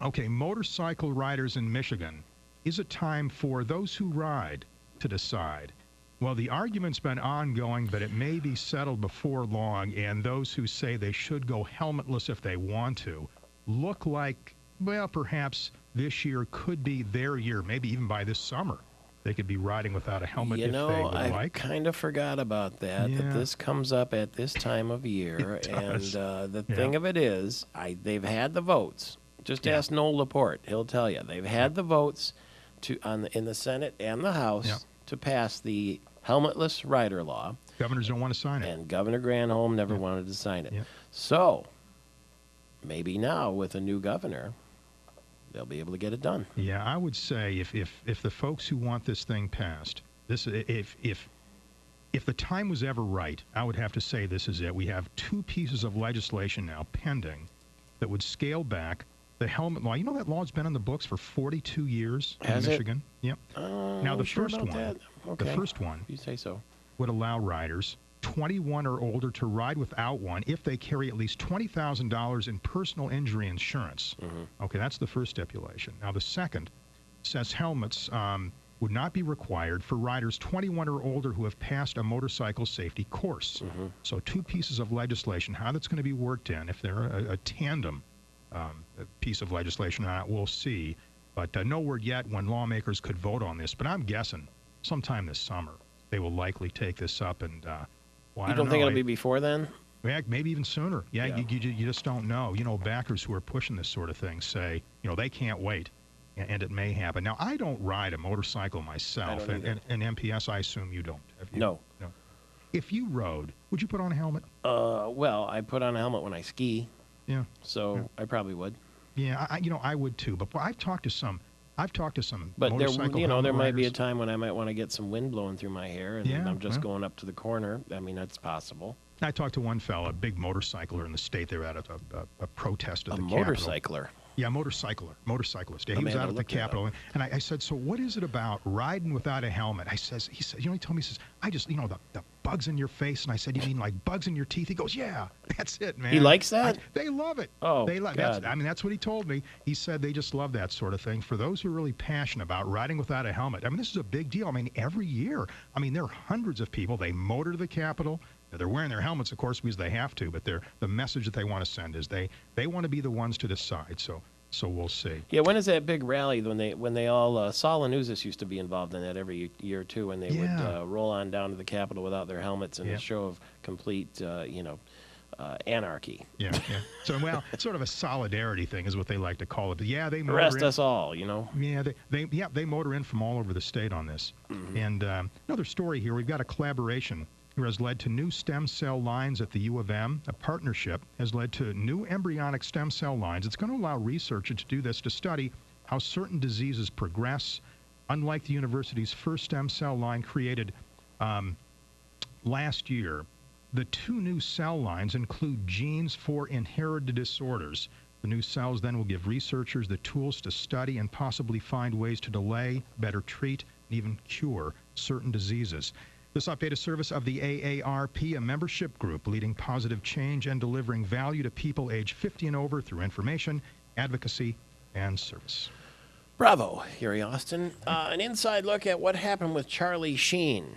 Okay, motorcycle riders in Michigan. Is it time for those who ride to decide? Well, the argument's been ongoing, but it may be settled before long, and those who say they should go helmetless if they want to look like, well, perhaps this year could be their year, maybe even by this summer. They could be riding without a helmet if they would I like. kind of forgot about that, that this comes up at this time of year. And the thing of it is, they've had the votes. Just ask Noel Laporte. He'll tell you. They've had the votes in the Senate and the House to pass the helmetless rider law. Governors don't want to sign it. And Governor Granholm never wanted to sign it. So maybe now with a new governor, they'll be able to get it done. Yeah, I would say if the folks who want this thing passed, if the time was ever right, I would have to say this is it. We have two pieces of legislation now pending that would scale back the helmet law. You know that law's been in the books for 42 years in Michigan? Yep. Now the first one, the first one, you say so, would allow riders 21 or older to ride without one if they carry at least $20,000 in personal injury insurance. Okay, that's the first stipulation. Now the second says helmets would not be required for riders 21 or older who have passed a motorcycle safety course. So 2 pieces of legislation, how that's going to be worked in, if they're a tandem piece of legislation or not, we'll see. But no word yet when lawmakers could vote on this. But I'm guessing sometime this summer they will likely take this up. And well, you don't think it'll be before then? Yeah, maybe even sooner. Yeah. You just don't know. You know, backers who are pushing this sort of thing say, you know, they can't wait. And it may happen. Now, I don't ride a motorcycle myself, and MPS, I assume you don't. Have you? No. If you rode, would you put on a helmet? Well, I put on a helmet when I ski. Yeah. So I probably would. Yeah, I would too. But I've talked to some But motorcycle there might be a riders. time when I might want to get some wind blowing through my hair, and I'm just going up to the corner. I mean, that's possible. I talked to one fella, a big motorcycler in the state. They were at a protest at the Capitol. Motorcycler. Yeah, motorcyclist. Yeah, he was out at the Capitol, and I said, so what is it about riding without a helmet? He said, you know, he told me, he says, I just, you know, the bugs in your face, and I said, you mean like bugs in your teeth? He goes, yeah, that's it, man. He likes that? They love it. Oh, they love. God. That's what he told me. He said they just love that sort of thing. For those who are really passionate about riding without a helmet, I mean, this is a big deal. I mean, every year, I mean, there are hundreds of people. They motor to the Capitol. They're wearing their helmets, of course, because they have to, but the message that they want to send is they want to be the ones to decide. So we'll see. Yeah, when is that big rally when they all Saul and Nuzis used to be involved in that every year too, when they would roll on down to the Capitol without their helmets in a show of complete anarchy. Yeah. So it's sort of a solidarity thing is what they like to call it. But yeah, they motor arrest in. us all, you know. Yeah, they motor in from all over the state on this. And another story here, we've got a collaboration has led to new stem cell lines at the U of M. A partnership has led to new embryonic stem cell lines. It's going to allow researchers to do this to study how certain diseases progress. Unlike the university's first stem cell line created last year, the 2 new cell lines include genes for inherited disorders. The new cells then will give researchers the tools to study and possibly find ways to delay, better treat, and even cure certain diseases. This update is service of the AARP, a membership group leading positive change and delivering value to people age 50 and over through information, advocacy, and service. Bravo, Gary Austin. An inside look at what happened with Charlie Sheen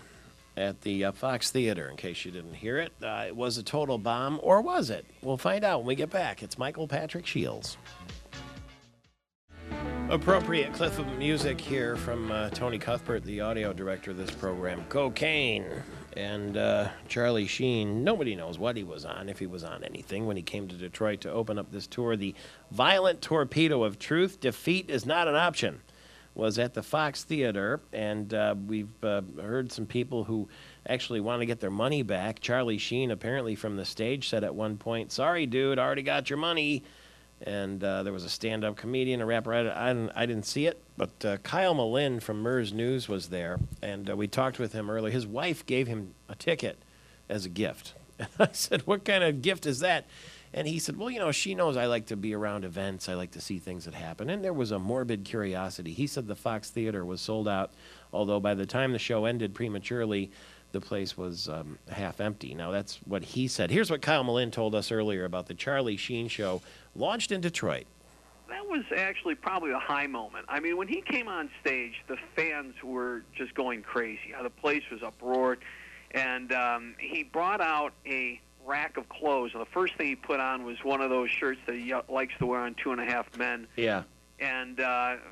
at the Fox Theater, in case you didn't hear it. It was a total bomb, or was it? We'll find out when we get back. It's Michael Patrick Shields. Appropriate clip of music here from Tony Cuthbert, the audio director of this program. Cocaine and Charlie Sheen. Nobody knows what he was on, if he was on anything, when he came to Detroit to open up this tour. The violent torpedo of truth, defeat is not an option, was at the Fox Theater, and we've heard some people who actually want to get their money back. Charlie Sheen, apparently from the stage, said at one point, "Sorry, dude, already got your money." And there was a stand-up comedian, a rapper. I didn't see it, but Kyle Malin from MERS News was there, and we talked with him earlier. His wife gave him a ticket as a gift. And I said, "What kind of gift is that?" And he said, "Well, you know, she knows I like to be around events. I like to see things that happen." And there was a morbid curiosity. He said the Fox Theater was sold out, although by the time the show ended prematurely, the place was half empty. Now, that's what he said. Here's what Kyle Malin told us earlier about the Charlie Sheen show launched in Detroit. That was actually probably a high moment. I mean, when he came on stage, the fans were just going crazy. The place was uproared, and he brought out a rack of clothes, and the first thing he put on was one of those shirts that he likes to wear on 2.5 Men. Yeah. And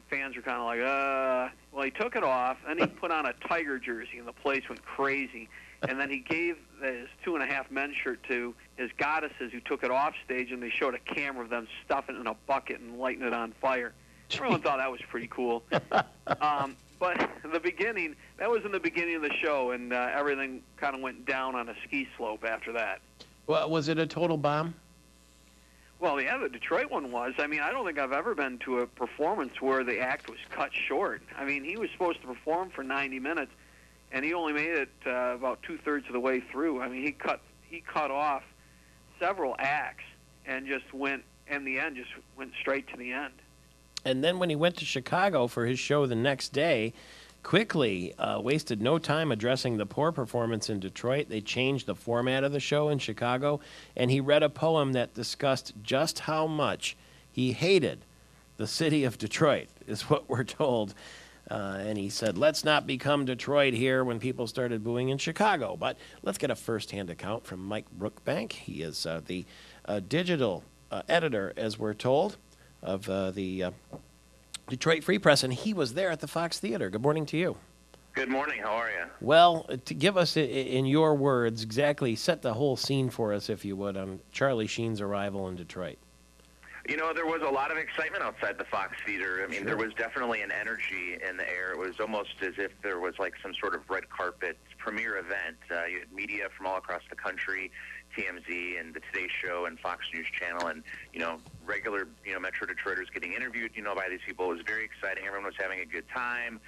fans were kind of like, Well, he took it off, and he put on a Tiger jersey, and the place went crazy. And then he gave his 2.5 Men shirt to his goddesses, who took it off stage, and they showed a camera of them stuffing it in a bucket and lighting it on fire. Everyone thought that was pretty cool. But the beginning, that was in the beginning of the show, and everything kind of went down on a ski slope after that. Well, was it a total bomb? Well, yeah, the Detroit one was. I mean, I don't think I've ever been to a performance where the act was cut short. I mean, he was supposed to perform for 90 minutes, and he only made it about 2/3 of the way through. I mean, he cut off several acts and just went, in the end, just went straight to the end. And then when he went to Chicago for his show the next day, quickly wasted no time addressing the poor performance in Detroit. They changed the format of the show in Chicago, and he read a poem that discussed just how much he hated the city of Detroit, is what we're told. And he said, let's not become Detroit here when people started booing in Chicago. But let's get a first-hand account from Mike Brookbank. He is the digital editor, as we're told, of the Detroit Free Press, and he was there at the Fox Theater. Good morning to you. Good morning. How are you? Well, to give us, in your words, exactly, set the whole scene for us, if you would, on Charlie Sheen's arrival in Detroit. You know, there was a lot of excitement outside the Fox Theater. I mean, there was definitely an energy in the air. It was almost as if there was like some sort of red carpet premiere event. You had media from all across the country, TMZ and the Today Show and Fox News Channel, and, you know, regular, you know, Metro Detroiters getting interviewed, you know, by these people. It was very exciting. Everyone was having a good time.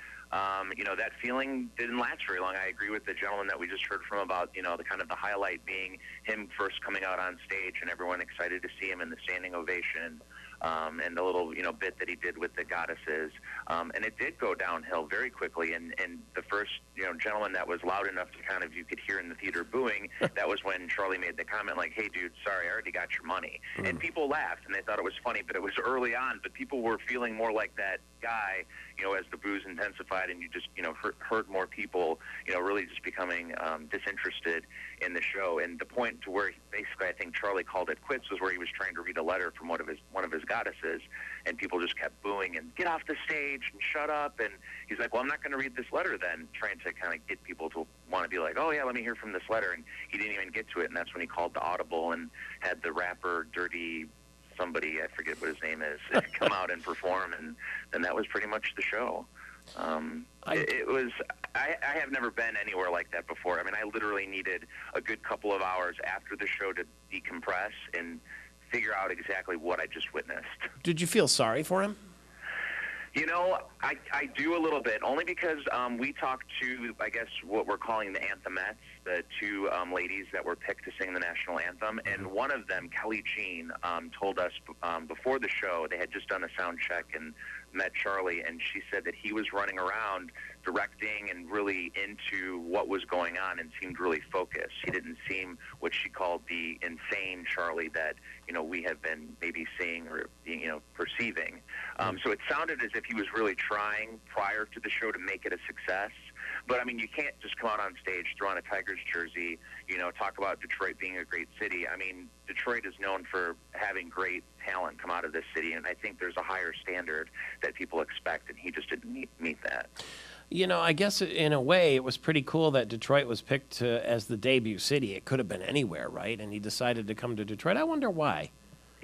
You know, that feeling didn't last very long. I agree with the gentleman that we just heard from about, you know, the kind of the highlight being him first coming out on stage and everyone excited to see him in the standing ovation. And the little, you know, bit that he did with the goddesses. And it did go downhill very quickly. And the first, you know, gentleman that was loud enough to kind of, you could hear in the theater booing, that was when Charlie made the comment like, hey, dude, sorry, I already got your money. And people laughed and they thought it was funny, but it was early on. But people were feeling more like that guy, you know, as the boos intensified and you just, you know, heard more people, you know, really just becoming disinterested in the show. And the point to where basically I think Charlie called it quits was where he was trying to read a letter from one of his goddesses, and people just kept booing and get off the stage and shut up. And he's like, well, I'm not going to read this letter then, trying to kind of get people to want to be like, oh yeah, let me hear from this letter. And he didn't even get to it, and that's when he called the audible and had the rapper Dirty somebody, I forget what his name is, come out and perform, and then that was pretty much the show. It was, I have never been anywhere like that before. I mean, I literally needed a good couple of hours after the show to decompress and figure out exactly what I just witnessed. Did you feel sorry for him? You know, I do a little bit, only because we talked to, I guess, what we're calling the anthemettes, the two ladies that were picked to sing the national anthem, and one of them, Kelly Jean, told us before the show, they had just done a sound check and met Charlie, and she said that he was running around directing and really into what was going on and seemed really focused. He didn't seem what she called the insane Charlie that, you know, we have been maybe seeing or, you know, perceiving. So it sounded as if he was really trying prior to the show to make it a success. But, I mean, you can't just come out on stage, throw on a Tigers jersey, you know, talk about Detroit being a great city. I mean, Detroit is known for having great talent come out of this city, and I think there's a higher standard that people expect, and he just didn't meet that. You know, I guess in a way it was pretty cool that Detroit was picked as the debut city. It could have been anywhere, right? And he decided to come to Detroit. I wonder why.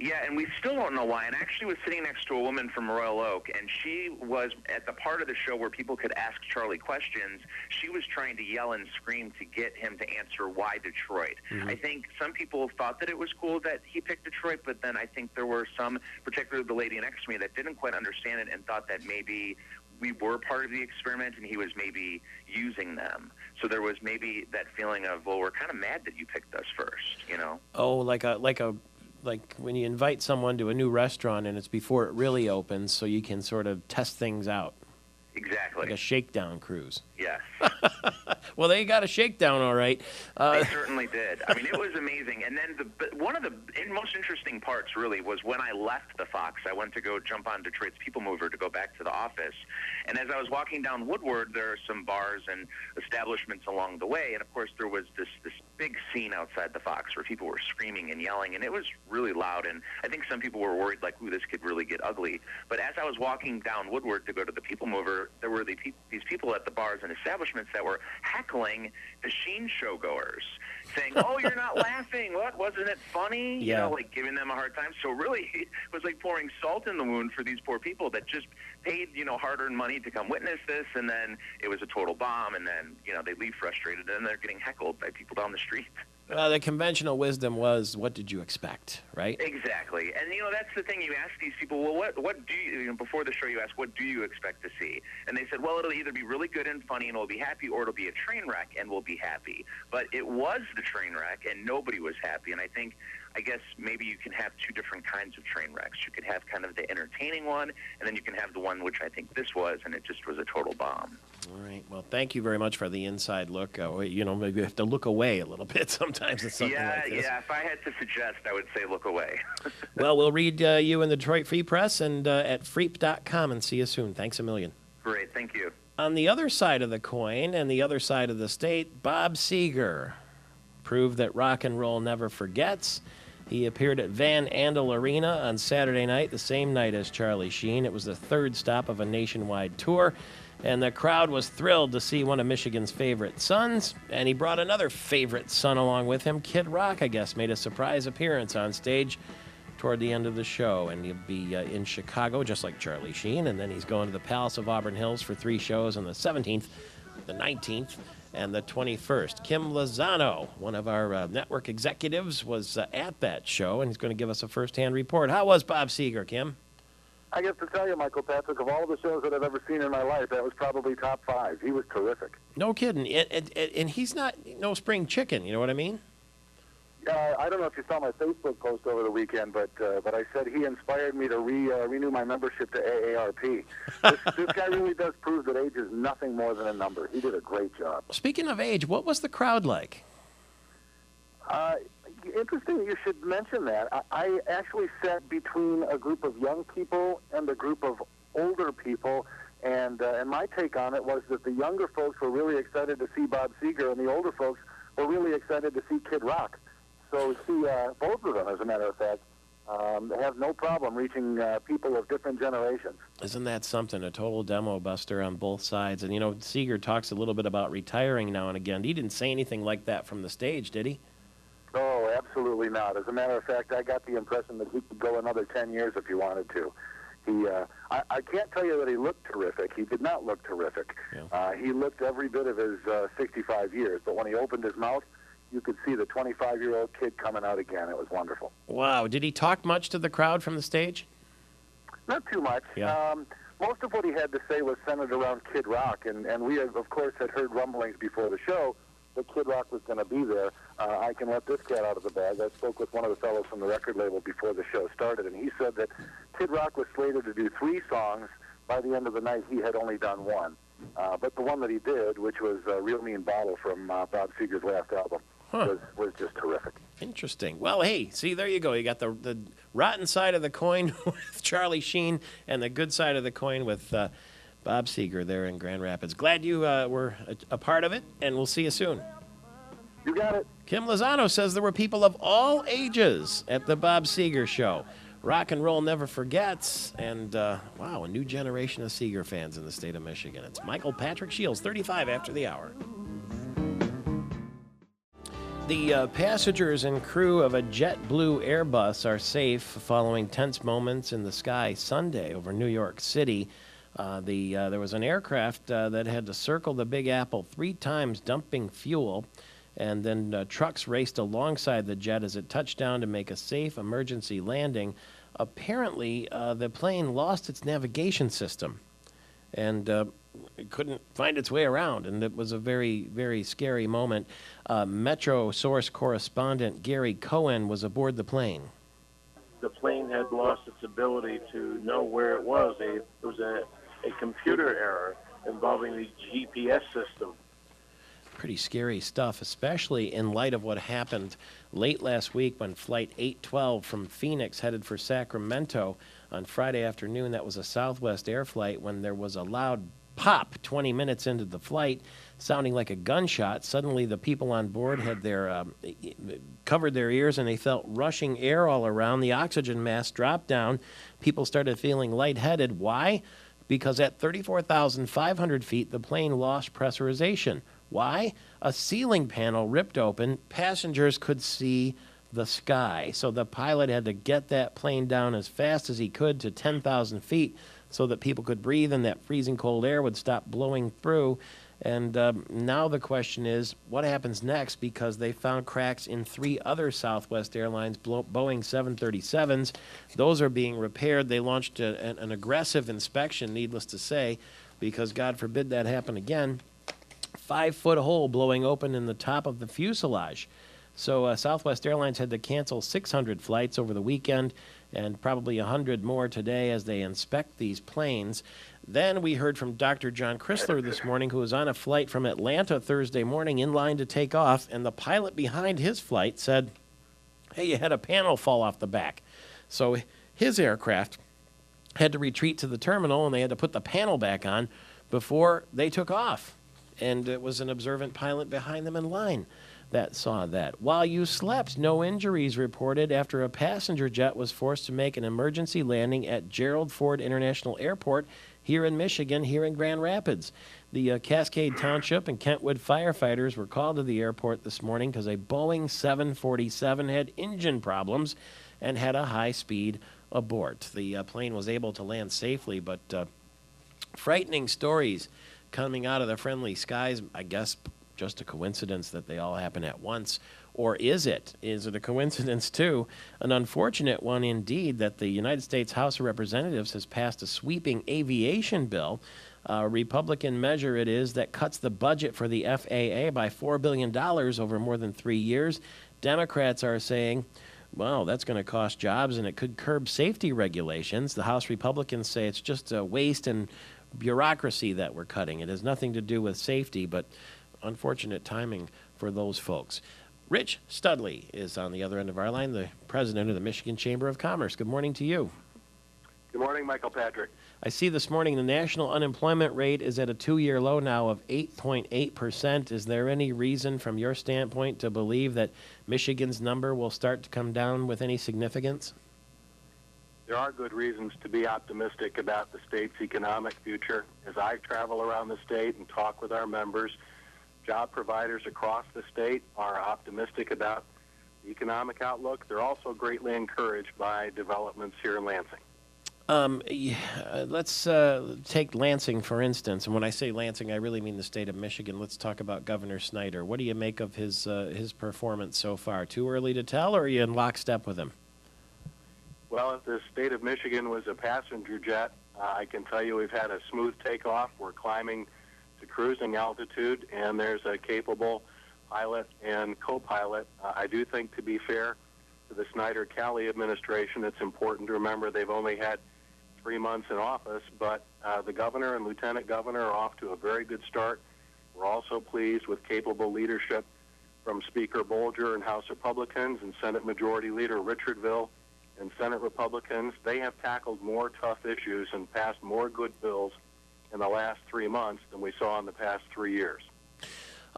Yeah, and we still don't know why. And I actually was sitting next to a woman from Royal Oak, and she was at the part of the show where people could ask Charlie questions. She was trying to yell and scream to get him to answer why Detroit. I think some people thought that it was cool that he picked Detroit, but then I think there were some, particularly the lady next to me, that didn't quite understand it and thought that maybe we were part of the experiment and he was maybe using them. So there was maybe that feeling of, well, we're kind of mad that you picked us first, you know? Oh, like when you invite someone to a new restaurant and it's before it really opens, so you can sort of test things out. Exactly. Like a shakedown cruise. Yes. Well, they got a shakedown, all right. They certainly did. I mean, it was amazing. And then one of the most interesting parts, really, was when I left the Fox. I went to go jump on Detroit's People Mover to go back to the office. And as I was walking down Woodward, there are some bars and establishments along the way. And, of course, there was this big scene outside the Fox where people were screaming and yelling. And it was really loud. And I think some people were worried, like, ooh, this could really get ugly. But as I was walking down Woodward to go to the People Mover, there were these people at the bars and establishments that were heckling the Sheen showgoers, saying, oh, you're not laughing. What? Wasn't it funny? Yeah. You know, like giving them a hard time. So really, it was like pouring salt in the wound for these poor people that just paid, you know, hard-earned money to come witness this, and then it was a total bomb, and then, you know, they leave frustrated, and they're getting heckled by people down the street. The conventional wisdom was, what did you expect, right? Exactly. And, you know, that's the thing. You ask these people, well, what do you know, before the show you ask, what do you expect to see? And they said, well, it'll either be really good and funny and we'll be happy, or it'll be a train wreck and we'll be happy. But it was the train wreck and nobody was happy. And I guess maybe you can have two different kinds of train wrecks. You could have kind of the entertaining one, and then you can have the one which I think this was, and it just was a total bomb. All right. Well, thank you very much for the inside look. You know, maybe you have to look away a little bit sometimes. It's something like this. Yeah. If I had to suggest, I would say look away. Well, we'll read you in the Detroit Free Press and at freep.com, and see you soon. Thanks a million. Great, thank you. On the other side of the coin and the other side of the state, Bob Seger proved that rock and roll never forgets. He appeared at Van Andel Arena on Saturday night, the same night as Charlie Sheen. It was the third stop of a nationwide tour, and the crowd was thrilled to see one of Michigan's favorite sons, and he brought another favorite son along with him. Kid Rock, I guess, made a surprise appearance on stage toward the end of the show, and he'll be in Chicago, just like Charlie Sheen, and then he's going to the Palace of Auburn Hills for 3 shows on the 17th, the 19th, and the 21st. Kim Lozano, one of our network executives, was at that show, and he's going to give us a first-hand report. How was Bob Seger, Kim? I guess to tell you, Michael Patrick, of all the shows that I've ever seen in my life, that was probably top 5. He was terrific. No kidding. And he's not no spring chicken, you know what I mean? I don't know if you saw my Facebook post over the weekend, but I said he inspired me to renew my membership to AARP. This guy really does prove that age is nothing more than a number. He did a great job. Speaking of age, what was the crowd like? Interesting you should mention that. I actually sat between a group of young people and a group of older people, and my take on it was that the younger folks were really excited to see Bob Seger, and the older folks were really excited to see Kid Rock. So see, both of them, as a matter of fact, have no problem reaching people of different generations. Isn't that something? A total demo buster on both sides. And, you know, Seger talks a little bit about retiring now and again. He didn't say anything like that from the stage, did he? Oh, absolutely not. As a matter of fact, I got the impression that he could go another 10 years if he wanted to. I can't tell you that he looked terrific. He did not look terrific. Yeah. He looked every bit of his 65 years. But when he opened his mouth, you could see the 25-year-old kid coming out again. It was wonderful. Wow. Did he talk much to the crowd from the stage? Not too much. Yeah. Most of what he had to say was centered around Kid Rock, and we, of course, had heard rumblings before the show that Kid Rock was going to be there. I can let this cat out of the bag. I spoke with one of the fellows from the record label before the show started, and he said that Kid Rock was slated to do 3 songs. By the end of the night, he had only done 1. But the one that he did, which was Real Mean Bottle from Bob Seger's last album, was just terrific. Interesting. Well, hey, see, there you go. You got the rotten side of the coin with Charlie Sheen and the good side of the coin with Bob Seger there in Grand Rapids. Glad you were a part of it, and we'll see you soon. You got it. Kim Lozano says there were people of all ages at the Bob Seger show. Rock and roll never forgets, and wow, a new generation of Seger fans in the state of Michigan. It's Michael Patrick Shields, 35 after the hour. The passengers and crew of a JetBlue Airbus are safe following tense moments in the sky Sunday over New York City. There was an aircraft that had to circle the Big Apple 3 times, dumping fuel, and then trucks raced alongside the jet as it touched down to make a safe emergency landing. Apparently, the plane lost its navigation system, and it couldn't find its way around, and it was a very, very scary moment. Metro Source correspondent Gary Cohen was aboard the plane. The plane had lost its ability to know where it was. It was a computer error involving the GPS system. Pretty scary stuff, especially in light of what happened late last week when Flight 812 from Phoenix headed for Sacramento on Friday afternoon. That was a Southwest Air flight when there was a loud pop 20 minutes into the flight, sounding like a gunshot. Suddenly the people on board had their covered their ears, and they felt rushing air all around. The oxygen mask dropped down. People started feeling lightheaded. Why? Because at 34,500 feet, the plane lost pressurization. Why? A ceiling panel ripped open. Passengers could see the sky. So the pilot had to get that plane down as fast as he could to 10,000 feet so that people could breathe and that freezing cold air would stop blowing through. And now the question is, what happens next? Because they found cracks in 3 other Southwest Airlines Boeing 737s. Those are being repaired. They launched an aggressive inspection, needless to say, because God forbid that happen again. 5-foot hole blowing open in the top of the fuselage. So Southwest Airlines had to cancel 600 flights over the weekend and probably 100 more today as they inspect these planes. Then we heard from Dr. John Chrysler this morning, who was on a flight from Atlanta Thursday morning in line to take off, and the pilot behind his flight said, hey, you had a panel fall off the back. So his aircraft had to retreat to the terminal, and they had to put the panel back on. before they took off. And it was an observant pilot behind them in line that saw that. While you slept, no injuries reported after a passenger jet was forced to make an emergency landing at Gerald Ford International Airport here in Michigan, here in Grand Rapids. The Cascade Township and Kentwood firefighters were called to the airport this morning because a Boeing 747 had engine problems and had a high-speed abort. The plane was able to land safely, but frightening stories coming out of the friendly skies. I guess just a coincidence that they all happen at once. Or is it? Is it a coincidence, too? An unfortunate one, indeed, that the United States House of Representatives has passed a sweeping aviation bill. A Republican measure it is that cuts the budget for the FAA by $4 billion over more than 3 years. Democrats are saying, well, that's going to cost jobs and it could curb safety regulations. The House Republicans say it's just a waste and bureaucracy that we're cutting. It has nothing to do with safety, but unfortunate timing for those folks. Rich Studley is on the other end of our line, the president of the Michigan Chamber of Commerce. Good morning to you. Good morning, Michael Patrick. I see this morning the national unemployment rate is at a 2-year low now of 8.8%. Is there any reason from your standpoint to believe that Michigan's number will start to come down with any significance? There are good reasons to be optimistic about the state's economic future. As I travel around the state and talk with our members, job providers across the state are optimistic about the economic outlook. They're also greatly encouraged by developments here in Lansing. Let's take Lansing, for instance. And when I say Lansing, I really mean the state of Michigan. Let's talk about Governor Snyder. What do you make of his performance so far? Too early to tell, or are you in lockstep with him? Well, if the state of Michigan was a passenger jet, I can tell you we've had a smooth takeoff. We're climbing to cruising altitude, and there's a capable pilot and co-pilot. I do think, to be fair to the Snyder-Calley administration, it's important to remember they've only had 3 months in office, but the governor and lieutenant governor are off to a very good start. We're also pleased with capable leadership from Speaker Bolger and House Republicans and Senate Majority Leader Richardville and Senate Republicans. They have tackled more tough issues and passed more good bills in the last 3 months than we saw in the past 3 years.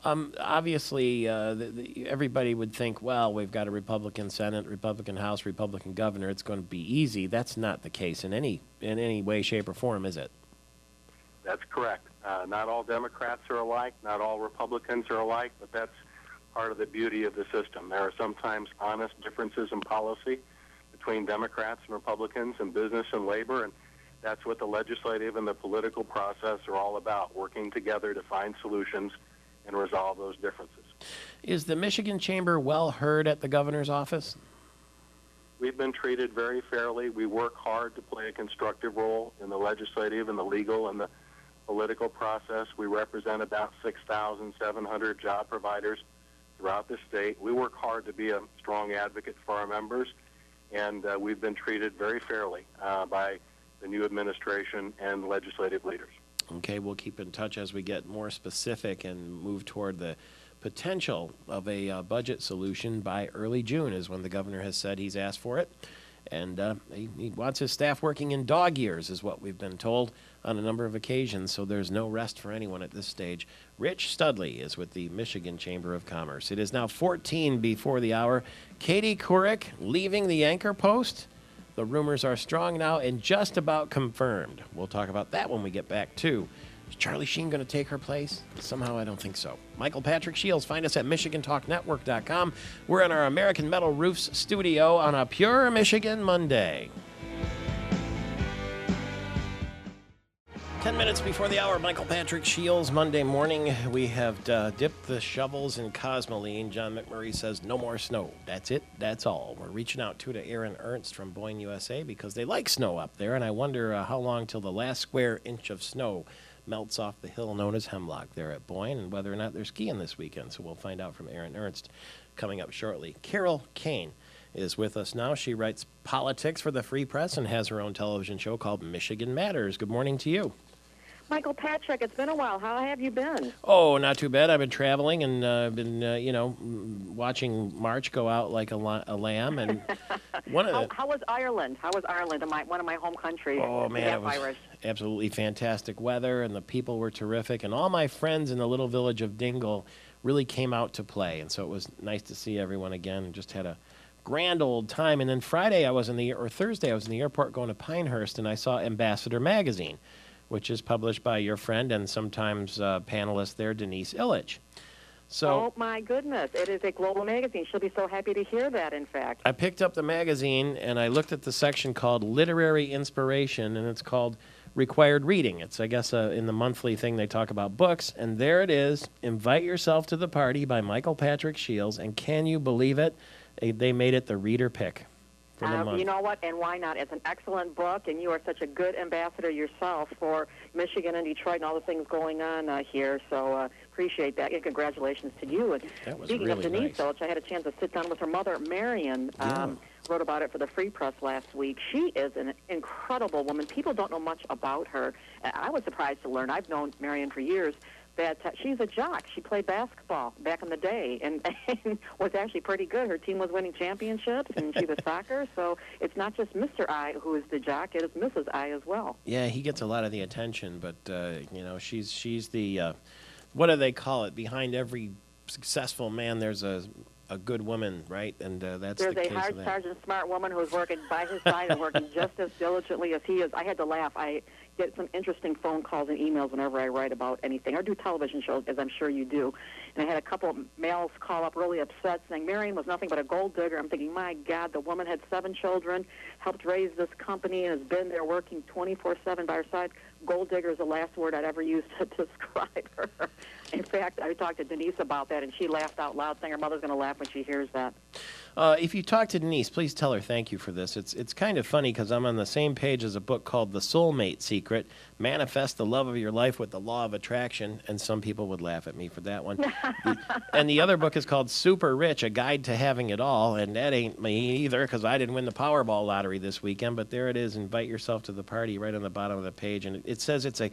Obviously, everybody would think, well, we've got a Republican Senate, Republican House, Republican governor. It's going to be easy. That's not the case in any way, shape, or form, is it? That's correct. Not all Democrats are alike. Not all Republicans are alike, but that's part of the beauty of the system. There are sometimes honest differences in policy between Democrats and Republicans in business and labor, and that's what the legislative and the political process are all about, working together to find solutions and resolve those differences. Is the Michigan Chamber well heard at the governor's office? We've been treated very fairly. We work hard to play a constructive role in the legislative and the legal and the political process. We represent about 6,700 job providers throughout the state. We work hard to be a strong advocate for our members, and we've been treated very fairly by the new administration and legislative leaders. Okay, we'll keep in touch as we get more specific and move toward the potential of a budget solution by early June is when the governor has said he's asked for it. And he wants his staff working in dog years is what we've been told on a number of occasions, so there's no rest for anyone at this stage. Rich Studley is with the Michigan Chamber of Commerce. It is now 14 before the hour. Katie Couric leaving the anchor post. The rumors are strong now and just about confirmed. We'll talk about that when we get back, too. Is Charlie Sheen going to take her place? Somehow I don't think so. Michael Patrick Shields. Find us at MichiganTalkNetwork.com. We're in our American Metal Roofs studio on a pure Michigan Monday. 10 minutes before the hour, Michael Patrick Shields. Monday morning, we have dipped the shovels in Cosmoline. John McMurray says no more snow. That's it. That's all. We're reaching out, too, to Aaron Ernst from Boyne, USA, because they like snow up there, and I wonder how long till the last square inch of snow melts off the hill known as Hemlock there at Boyne, and whether or not they're skiing this weekend. So we'll find out from Aaron Ernst coming up shortly. Carol Kane is with us now. She writes politics for the Free Press and has her own television show called Michigan Matters. Good morning to you. Michael Patrick, it's been a while. How have you been? Oh, not too bad. I've been traveling and been, watching March go out like a lamb. And How was Ireland? How was Ireland? One of my home countries. Oh, man, it was Irish. absolutely fantastic weather, and the people were terrific. And all my friends in the little village of Dingle really came out to play. And so it was nice to see everyone again and just had a grand old time. And then Thursday, I was in the airport going to Pinehurst, and I saw Ambassador Magazine, which is published by your friend and sometimes panelist there, Denise Illich. So, oh, my goodness. It is a global magazine. She'll be so happy to hear that, in fact. I picked up the magazine, and I looked at the section called Literary Inspiration, and it's called Required Reading. It's, I guess, in the monthly thing they talk about books, and there it is, Invite Yourself to the Party by Michael Patrick Shields, and can you believe it? They made it the reader pick. You know what, and why not? It's an excellent book, and you are such a good ambassador yourself for Michigan and Detroit and all the things going on here, so appreciate that, and congratulations to you. And speaking really of Denise nice. Illich, I had a chance to sit down with her mother, Marion, wrote about it for the Free Press last week. She is an incredible woman. People don't know much about her. I was surprised to learn. I've known Marion for years. That she's a jock. She played basketball back in the day and was actually pretty good. Her team was winning championships, and she was soccer. So it's not just Mr. I who is the jock; it is Mrs. I as well. Yeah, he gets a lot of the attention, but she's the what do they call it? Behind every successful man, there's a good woman, right? And that's There's the case a hard of that. charging smart woman who's working by his side and working just as diligently as he is. I had to laugh. I get some interesting phone calls and emails whenever I write about anything or do television shows, as I'm sure you do. And I had a couple of males call up really upset saying Marion was nothing but a gold digger. I'm thinking, my God, the woman had 7 children, helped raise this company, and has been there working 24/7 by her side. Gold digger is the last word I'd ever use to describe her. In fact, I talked to Denise about that, and she laughed out loud, saying her mother's going to laugh when she hears that. If you talk to Denise, please tell her thank you for this. It's kind of funny because I'm on the same page as a book called The Soulmate Secret, Manifest the Love of Your Life with the Law of Attraction, and some people would laugh at me for that one. And the other book is called Super Rich, A Guide to Having It All, and that ain't me either because I didn't win the Powerball lottery this weekend, but there it is, Invite Yourself to the Party, right on the bottom of the page, and it says it's a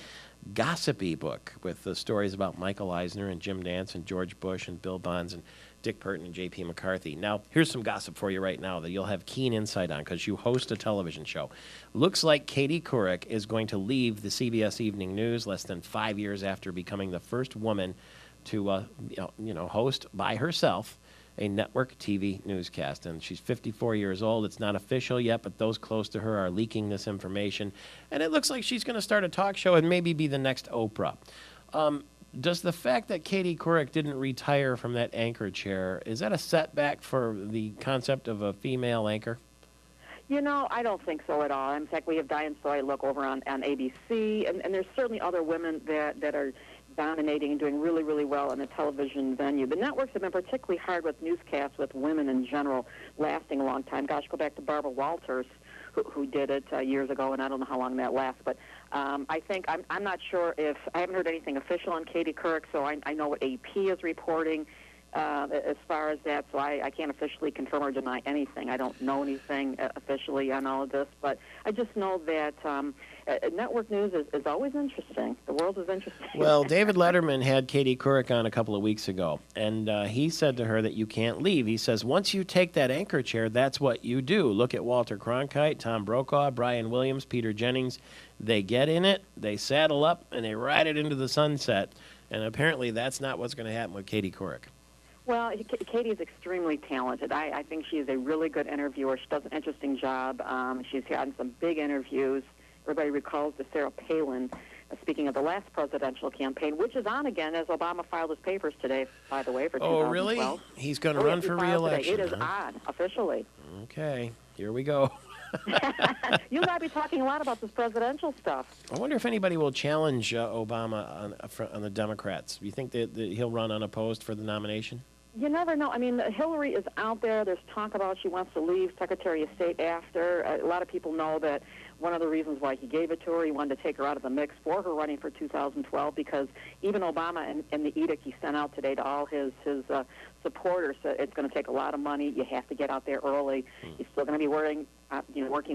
gossipy book with the stories about Michael Eisner and Jim Nantz and George Bush and Bill Bonds and Dick Burton and J.P. McCarthy. Now, here's some gossip for you right now that you'll have keen insight on because you host a television show. Looks like Katie Couric is going to leave the CBS Evening News less than 5 years after becoming the first woman to host by herself a network TV newscast. And she's 54 years old. It's not official yet, but those close to her are leaking this information. And it looks like she's going to start a talk show and maybe be the next Oprah. Does the fact that Katie Couric didn't retire from that anchor chair, is that a setback for the concept of a female anchor? You know, I don't think so at all. In fact, we have Diane Soy look over on ABC, and there's certainly other women that are dominating and doing really, really well in the television venue. The networks have been particularly hard with newscasts with women in general, lasting a long time. Gosh, go back to Barbara Walters, who did it years ago, and I don't know how long that lasts. But I think, I'm not sure if, I haven't heard anything official on Katie Couric, so I know what AP is reporting as far as that, so I can't officially confirm or deny anything. I don't know anything officially on all of this, but I just know that network news is always interesting. The world is interesting. Well, David Letterman had Katie Couric on a couple of weeks ago, and he said to her that you can't leave. He says, once you take that anchor chair, that's what you do. Look at Walter Cronkite, Tom Brokaw, Brian Williams, Peter Jennings. They get in it, they saddle up, and they ride it into the sunset. And apparently that's not what's going to happen with Katie Couric. Well, Katie is extremely talented. I think she is a really good interviewer. She does an interesting job. She's gotten some big interviews. Everybody recalls the Sarah Palin, speaking of the last presidential campaign, which is on again as Obama filed his papers today, by the way, for 2012. Oh, really? He's going to run for re-election. It is on, officially. Okay, here we go. You and I be talking a lot about this presidential stuff. I wonder if anybody will challenge Obama on the Democrats. Do you think that he'll run unopposed for the nomination? You never know. I mean, Hillary is out there. There's talk about she wants to leave Secretary of State after. A lot of people know that one of the reasons why he gave it to her, he wanted to take her out of the mix for her running for 2012, because even Obama and the edict he sent out today to all his supporters said it's going to take a lot of money. You have to get out there early. He's still going to be working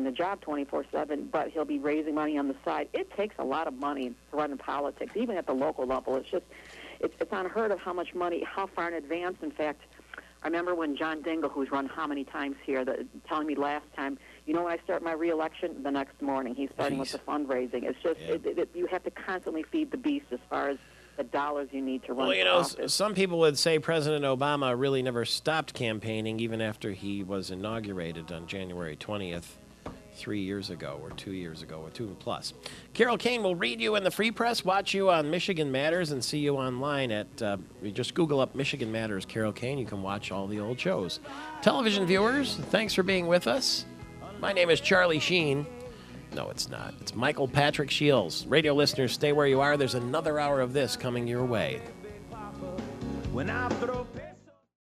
the job 24/7, but he'll be raising money on the side. It takes a lot of money to run in politics, even at the local level. It's unheard of how much money, how far in advance. In fact, I remember when John Dingell, who's run how many times here, telling me last time, when I start my re-election, the next morning he's starting with the fundraising. It's just you have to constantly feed the beast as far as the dollars you need to run for office. Some people would say President Obama really never stopped campaigning even after he was inaugurated on January 20th. 3 years ago or 2 years ago or 2+. Carol Kane will read you in the Free Press, watch you on Michigan Matters, and see you online at, you just Google up Michigan Matters Carol Kane. You can watch all the old shows. Television viewers, thanks for being with us. My name is Charlie Sheen. No, it's not. It's Michael Patrick Shields. Radio listeners, stay where you are. There's another hour of this coming your way. When I throw